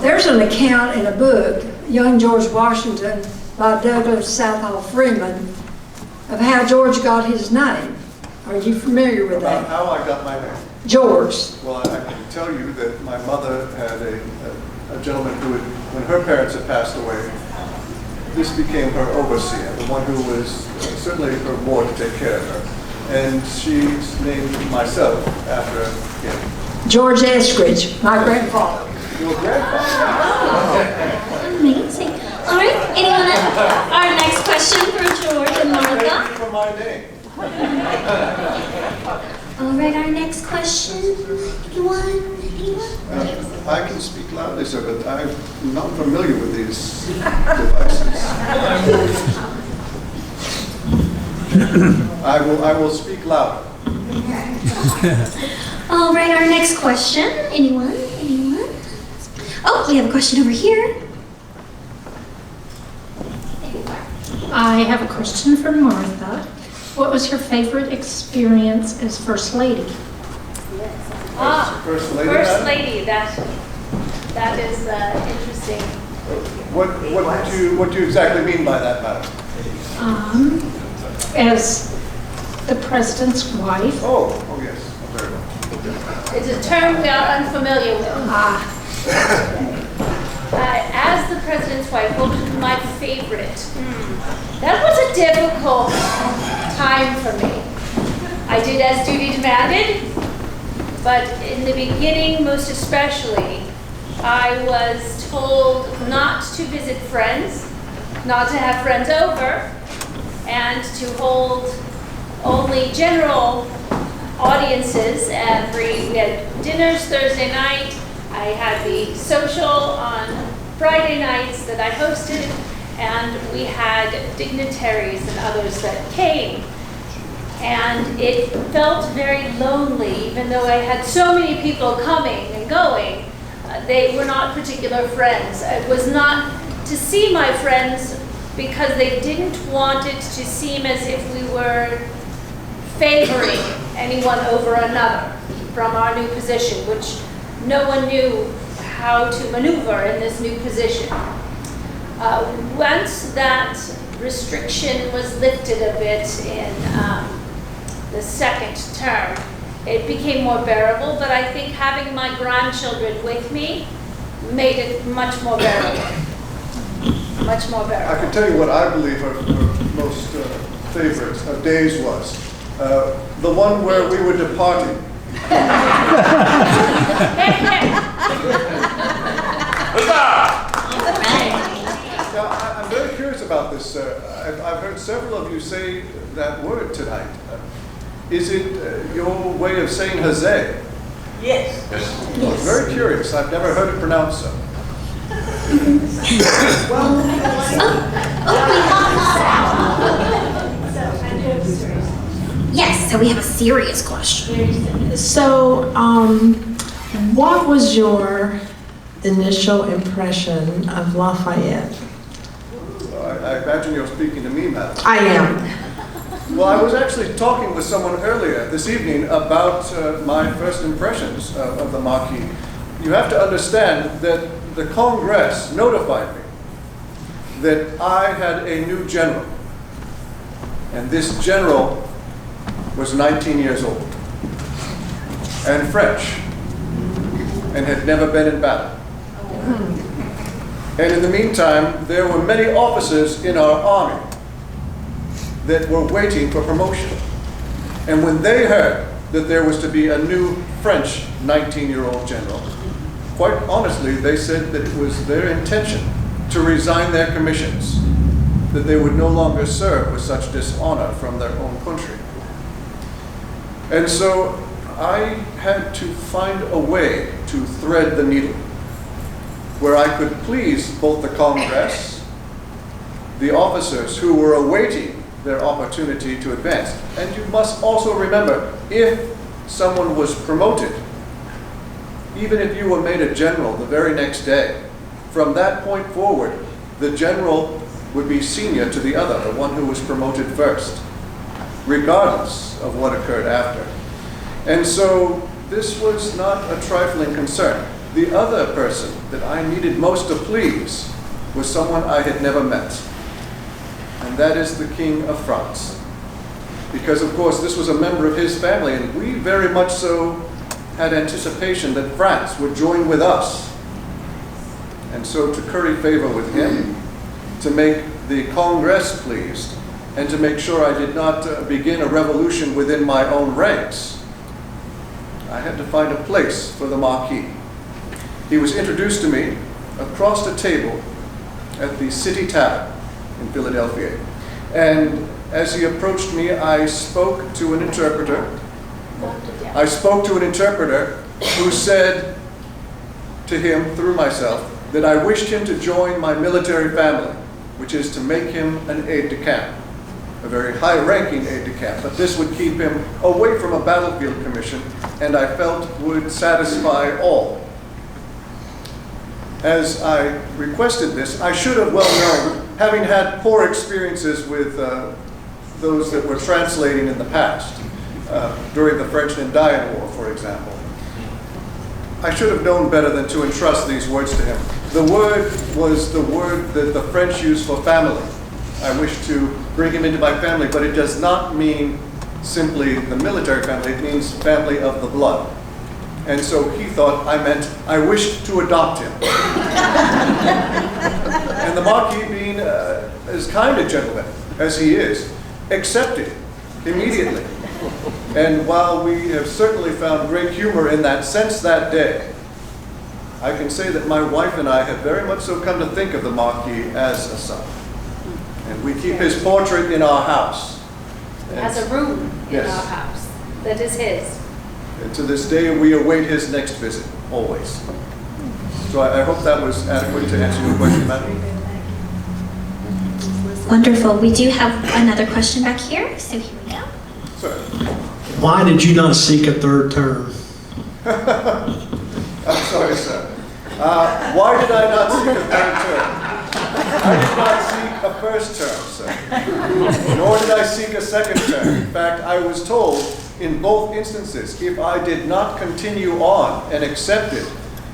There's an account in a book, Young George Washington, by Douglas Southall Freeman, of how George got his name. Are you familiar with that? About how I got my name? George. Well, I can tell you that my mother had a gentleman who had, when her parents had passed away, this became her overseer, the one who was certainly her ward to take care of her. And she named myself after him. George Eskridge, my grandfather. Your grandfather? Amazing. All right, anyone else? Our next question for George and Martha. Thank you for my name. All right, our next question. Anyone? I can speak loudly, sir, but I'm not familiar with these devices. I will speak louder. All right, our next question. Anyone? Oh, we have a question over here. I have a question for Martha. What was your favorite experience as First Lady? First Lady. First Lady. That is interesting. What do you exactly mean by that, madam? As the president's wife. Oh yes, very well. It's a term we are unfamiliar with. As the president's wife, what was my favorite? That was a difficult time for me. I did as duty demanded, but in the beginning, most especially, I was told not to visit friends, not to have friends over, and to hold only general audiences. We had dinners Thursday night. I had the social on Friday nights that I hosted, and we had dignitaries and others that came. And it felt very lonely, even though I had so many people coming and going. They were not particular friends. It was not to see my friends because they didn't want it to seem as if we were favoring anyone over another from our new position, which no one knew how to maneuver in this new position. Once that restriction was lifted a bit in the second term, it became more bearable, but I think having my grandchildren with me made it much more bearable. Much more bearable. I can tell you what I believe her most favorite days was. The one where we were departing. about this, sir. I've heard several of you say that word tonight. Is it your way of saying Hazeh? Yes. I was very curious. I've never heard it pronounced so. Yes, so we have a serious question. So, what was your initial impression of Lafayette? I imagine you're speaking to me, madam. I am. Well, I was actually talking with someone earlier this evening about my first impressions of the Marquis. You have to understand that the Congress notified me that I had a new general. And this general was 19 years old and French and had never been in battle. And in the meantime, there were many officers in our army that were waiting for promotion. And when they heard that there was to be a new French 19-year-old general, quite honestly, they said that it was their intention to resign their commissions, that they would no longer serve with such dishonor from their own country. And so I had to find a way to thread the needle where I could please both the Congress, the officers who were awaiting their opportunity to advance. And you must also remember, if someone was promoted, even if you were made a general the very next day, from that point forward, the general would be senior to the other, the one who was promoted first, regardless of what occurred after. And so this was not a trifling concern. The other person that I needed most to please was someone I had never met, and that is the King of France. Because, of course, this was a member of his family, and we very much so had anticipation that France would join with us. And so to curry favor with him, to make the Congress pleased, and to make sure I did not begin a revolution within my own ranks, I had to find a place for the Marquis. He was introduced to me across the table at the City Tavern in Philadelphia. And as he approached me, I spoke to an interpreter. Who said to him through myself that I wished him to join my military family, which is to make him an aide-de-camp, a very high-ranking aide-de-camp, but this would keep him away from a battlefield commission, and I felt would satisfy all. As I requested this, I should have well known, having had poor experiences with those that were translating in the past, during the French and Indian War, for example. I should have known better than to entrust these words to him. The word was the word that the French use for family. I wish to bring him into my family, but it does not mean simply the military family, it means family of the blood. And so he thought I meant I wished to adopt him. And the Marquis, being as kind a gentleman as he is, accepted immediately. And while we have certainly found great humor in that sense that day, I can say that my wife and I have very much so come to think of the Marquis as a son. And we keep his portrait in our house. As a room in our house that is his. And to this day, we await his next visit, always. So I hope that was adequate to answer your question, Madam. Wonderful. We do have another question back here, so here we go. Sir. Why did you not seek a third term? I'm sorry, sir. Why did I not seek a third term? I did not seek a first term, sir. Nor did I seek a second term. In fact, I was told in both instances, if I did not continue on and accepted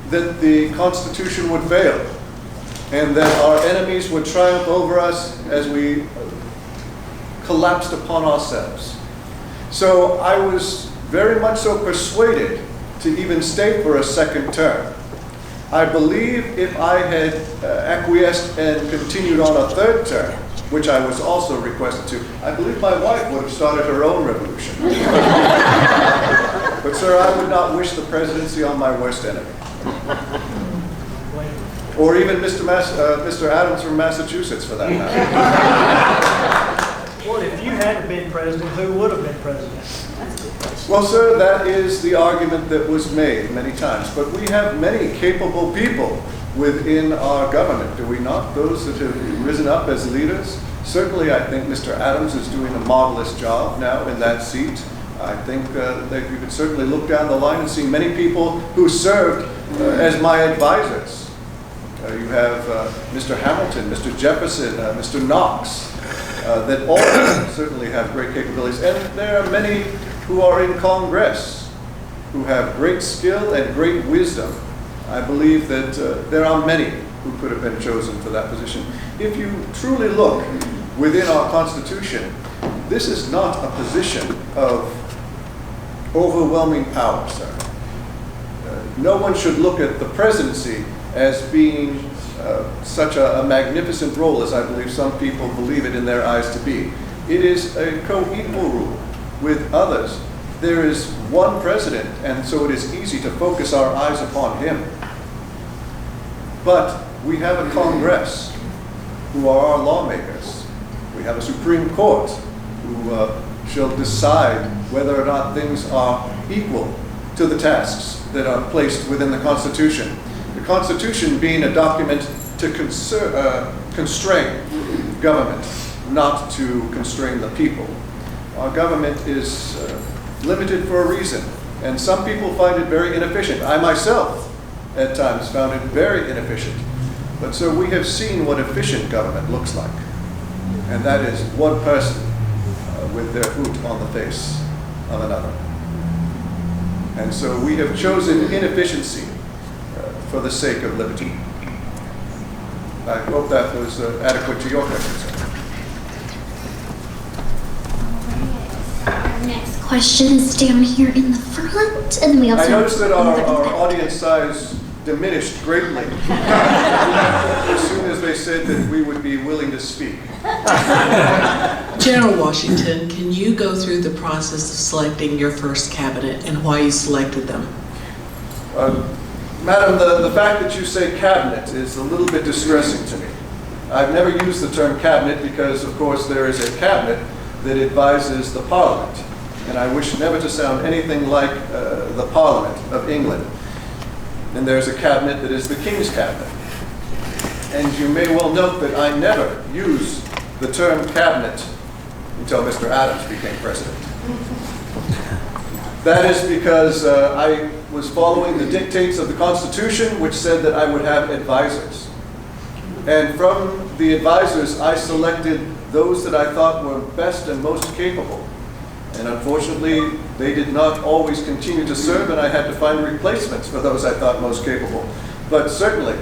that the Constitution would fail and that our enemies would triumph over us as we collapsed upon ourselves. So I was very much so persuaded to even stay for a second term. I believe if I had acquiesced and continued on a third term, which I was also requested to, I believe my wife would have started her own revolution. But sir, I would not wish the presidency on my worst enemy. or even Mr. Adams from Massachusetts, for that matter. Well, if you hadn't been president, who would have been president? Well, sir, that is the argument that was made many times. But we have many capable people within our government, do we not? Those that have risen up as leaders. Certainly, I think Mr. Adams is doing a marvelous job now in that seat. I think that you could certainly look down the line and see many people who served as my advisors. You have Mr. Hamilton, Mr. Jefferson, Mr. Knox, that all certainly have great capabilities. And there are many who are in Congress who have great skill and great wisdom. I believe that there are many who could have been chosen for that position. If you truly look within our Constitution, this is not a position of overwhelming power, sir. No one should look at the presidency as being such a magnificent role as I believe some people believe it in their eyes to be. It is a co-equal rule with others. There is one president, and so it is easy to focus our eyes upon him. But we have a Congress who are our lawmakers. We have a Supreme Court who shall decide whether or not things are equal to the tasks that are placed within the Constitution. The Constitution being a document to constrain government, not to constrain the people. Our government is limited for a reason, and some people find it very inefficient. I myself, at times, found it very inefficient. But so we have seen what efficient government looks like, and that is one person with their boot on the face of another. And so we have chosen inefficiency for the sake of liberty. I hope that was adequate to your question, sir. Our next question is down here in the front, and we also. I noticed that our audience size diminished greatly as soon as they said that we would be willing to speak. General Washington, can you go through the process of selecting your first cabinet and why you selected them? Madam, the fact that you say cabinet is a little bit distressing to me. I've never used the term cabinet because, of course, there is a cabinet that advises the Parliament. And I wish never to sound anything like the Parliament of England. And there's a cabinet that is the King's cabinet. And you may well note that I never use the term cabinet until Mr. Adams became president. That is because I was following the dictates of the Constitution, which said that I would have advisors. And from the advisors, I selected those that I thought were best and most capable. And unfortunately, they did not always continue to serve, and I had to find replacements for those I thought most capable. But certainly,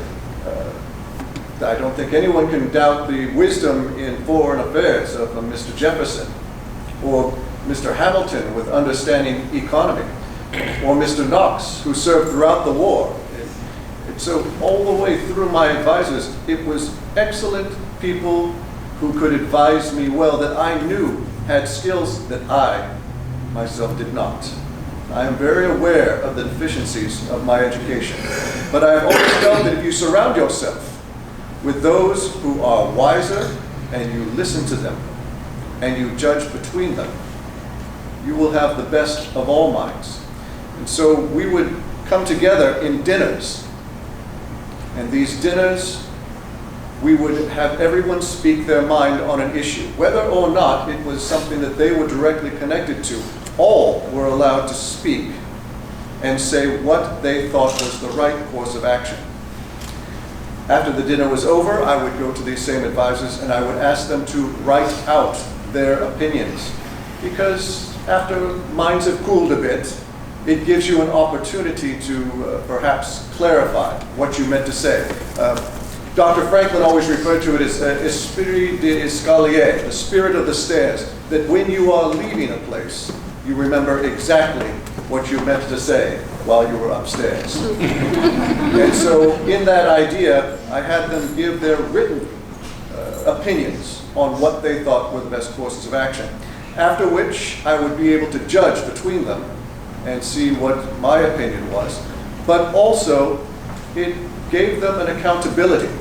I don't think anyone can doubt the wisdom in foreign affairs of Mr. Jefferson, or Mr. Hamilton with understanding economy, or Mr. Knox, who served throughout the war. And so all the way through my advisors, it was excellent people who could advise me well, that I knew had skills that I myself did not. I am very aware of the deficiencies of my education, but I have always felt that if you surround yourself with those who are wiser and you listen to them and you judge between them, you will have the best of all minds. And so we would come together in dinners, and these dinners, we would have everyone speak their mind on an issue. Whether or not it was something that they were directly connected to, all were allowed to speak and say what they thought was the right course of action. After the dinner was over, I would go to these same advisors and I would ask them to write out their opinions. Because after minds have cooled a bit, it gives you an opportunity to perhaps clarify what you meant to say. Dr. Franklin always referred to it as esprit d'escalier, the spirit of the stairs, that when you are leaving a place, you remember exactly what you meant to say while you were upstairs. And so in that idea, I had them give their written opinions on what they thought were the best courses of action. After which, I would be able to judge between them and see what my opinion was. But also, it gave them an accountability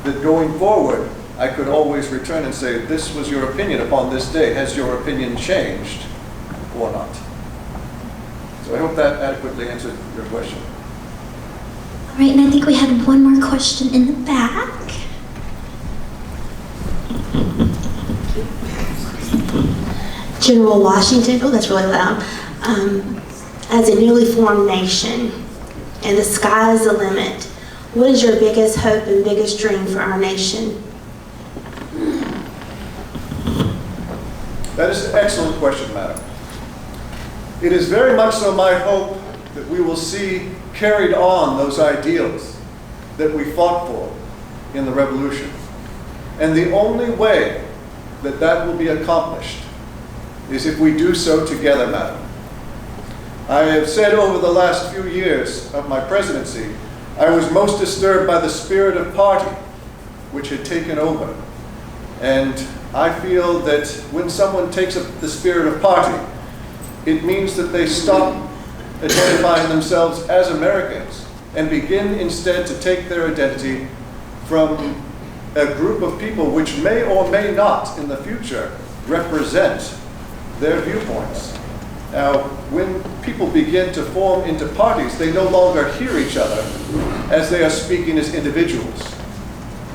that going forward, I could always return and say, this was your opinion upon this day. Has your opinion changed or not? So I hope that adequately answered your question. All right, and I think we had one more question in the back. General Washington, oh, that's really loud. As a newly formed nation, and the sky is the limit, what is your biggest hope and biggest dream for our nation? That is an excellent question, madam. It is very much so my hope that we will see carried on those ideals that we fought for in the Revolution. And the only way that that will be accomplished is if we do so together, madam. I have said over the last few years of my presidency, I was most disturbed by the spirit of party which had taken over. And I feel that when someone takes up the spirit of party, it means that they stop identifying themselves as Americans and begin instead to take their identity from a group of people which may or may not in the future represent their viewpoints. Now, when people begin to form into parties, they no longer hear each other as they are speaking as individuals.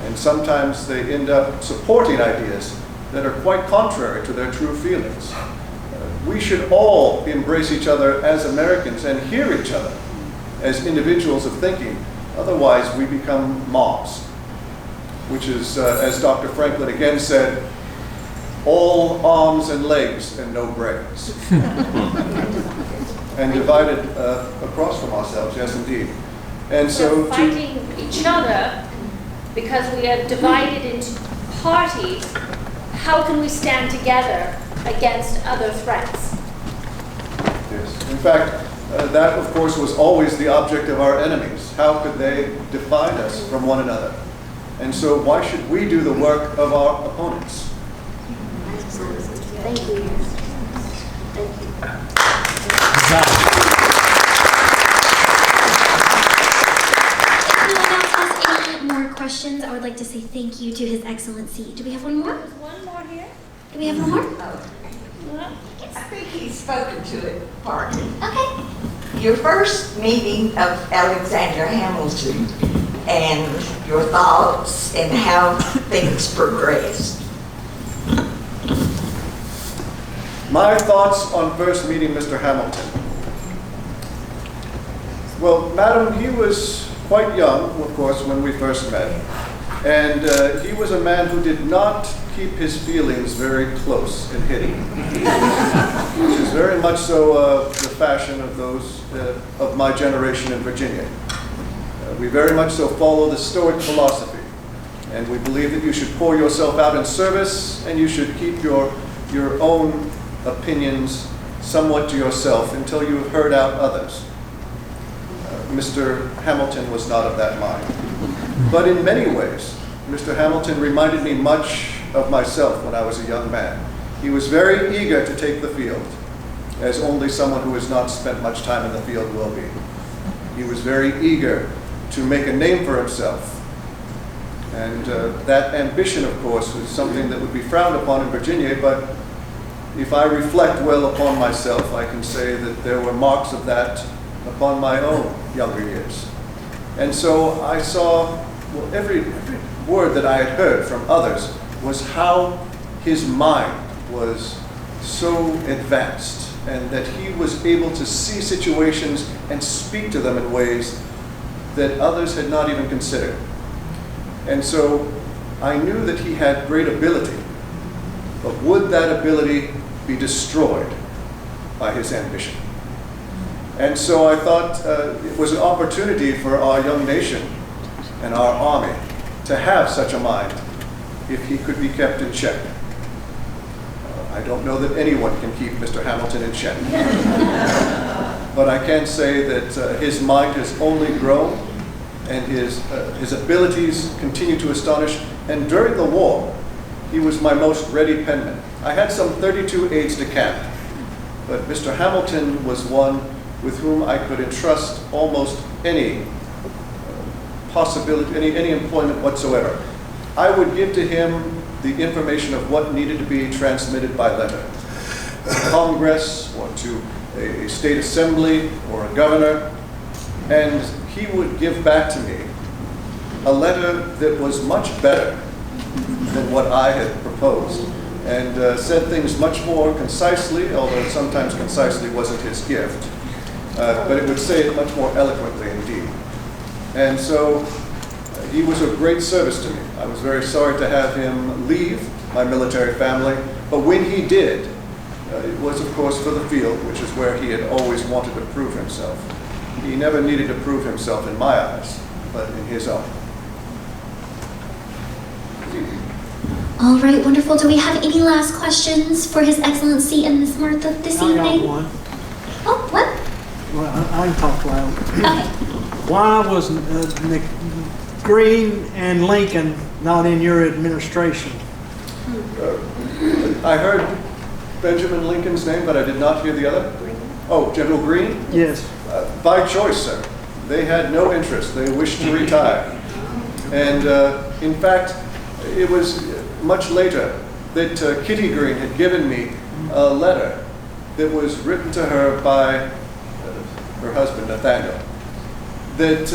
And sometimes they end up supporting ideas that are quite contrary to their true feelings. We should all embrace each other as Americans and hear each other as individuals of thinking. Otherwise, we become mobs, which is, as Dr. Franklin again said, all arms and legs and no brains. And divided across from ourselves, yes indeed. And so we're fighting each other because we are divided into parties. How can we stand together against other threats? Yes. In fact, that of course was always the object of our enemies. How could they divide us from one another? And so why should we do the work of our opponents? Thank you. Thank you. If no one else has any more questions, I would like to say thank you to His Excellency. Do we have one more? There's one more here. Do we have one more? I think he's spoken to it partly. Okay. Your first meeting of Alexander Hamilton and your thoughts and how things progressed. My thoughts on first meeting Mr. Hamilton. Well, madam, he was quite young, of course, when we first met. And he was a man who did not keep his feelings very close and hidden, which is very much so the fashion of those of my generation in Virginia. We very much so follow the Stoic philosophy, and we believe that you should pour yourself out in service, and you should keep your own opinions somewhat to yourself until you have heard out others. Mr. Hamilton was not of that mind. But in many ways, Mr. Hamilton reminded me much of myself when I was a young man. He was very eager to take the field, as only someone who has not spent much time in the field will be. He was very eager to make a name for himself. And that ambition, of course, was something that would be frowned upon in Virginia, but if I reflect well upon myself, I can say that there were marks of that upon my own younger years. And so I saw, well, every word that I had heard from others was how his mind was so advanced and that he was able to see situations and speak to them in ways that others had not even considered. And so I knew that he had great ability, but would that ability be destroyed by his ambition? And so I thought it was an opportunity for our young nation and our army to have such a mind if he could be kept in check. I don't know that anyone can keep Mr. Hamilton in check. But I can say that his mind has only grown and his abilities continue to astonish. And during the war, he was my most ready penman. I had some 32 aides-de-camp, but Mr. Hamilton was one with whom I could entrust almost any possibility, any employment whatsoever, I would give to him the information of what needed to be transmitted by letter to Congress or to a state assembly or a governor, and he would give back to me a letter that was much better than what I had proposed, and said things much more concisely, although sometimes concisely wasn't his gift, but it would say it much more eloquently indeed. And so he was of great service to me. I was very sorry to have him leave my military family, but when he did, it was of course for the field, which is where he had always wanted to prove himself. He never needed to prove himself in my eyes, but in his own. All right, wonderful. Do we have any last questions for His Excellency and Miss Martha this evening? I got one. Oh, what? Well, I can talk loud. Okay. Why was Green and Lincoln not in your administration? I heard Benjamin Lincoln's name, but I did not hear the other. Oh, General Green? Yes. By choice, sir. They had no interest. They wished to retire. And in fact, it was much later that Kitty Green had given me a letter that was written to her by her husband, Nathaniel, that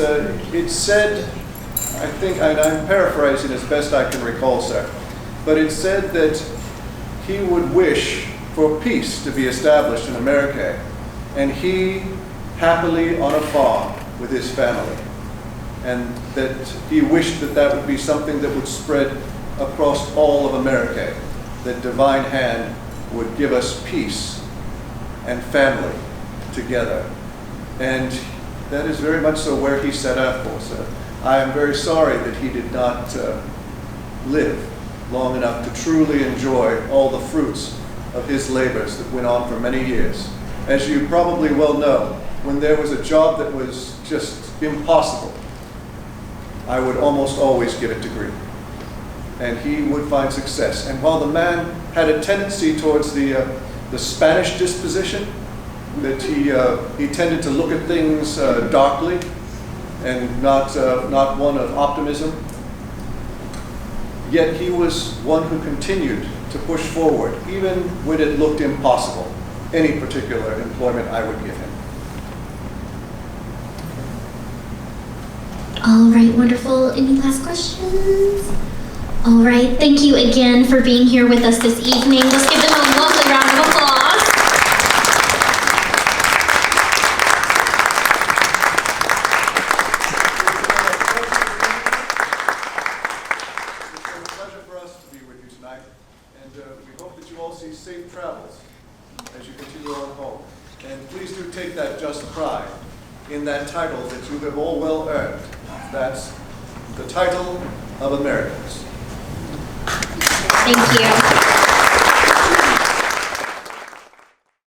it said, I think, and I'm paraphrasing as best I can recall, sir, but it said that he would wish for peace to be established in America, and he happily on a farm with his family, and that he wished that that would be something that would spread across all of America, that divine hand would give us peace and family together. And that is very much so where he set out for, sir. I am very sorry that he did not live long enough to truly enjoy all the fruits of his labors that went on for many years. As you probably well know, when there was a job that was just impossible, I would almost always give it to Green, and he would find success. And while the man had a tendency towards the Spanish disposition, that he tended to look at things darkly and not one of optimism, yet he was one who continued to push forward, even when it looked impossible, any particular employment I would give him. All right, wonderful. Any last questions? All right, thank you again for being here with us this evening. Let's give them a lovely round of applause. It's been a pleasure for us to be with you tonight, and we hope that you all see safe travels as you continue on home. And please do take that just pride in that title that you have all well earned. That's the title of Americans. Thank you.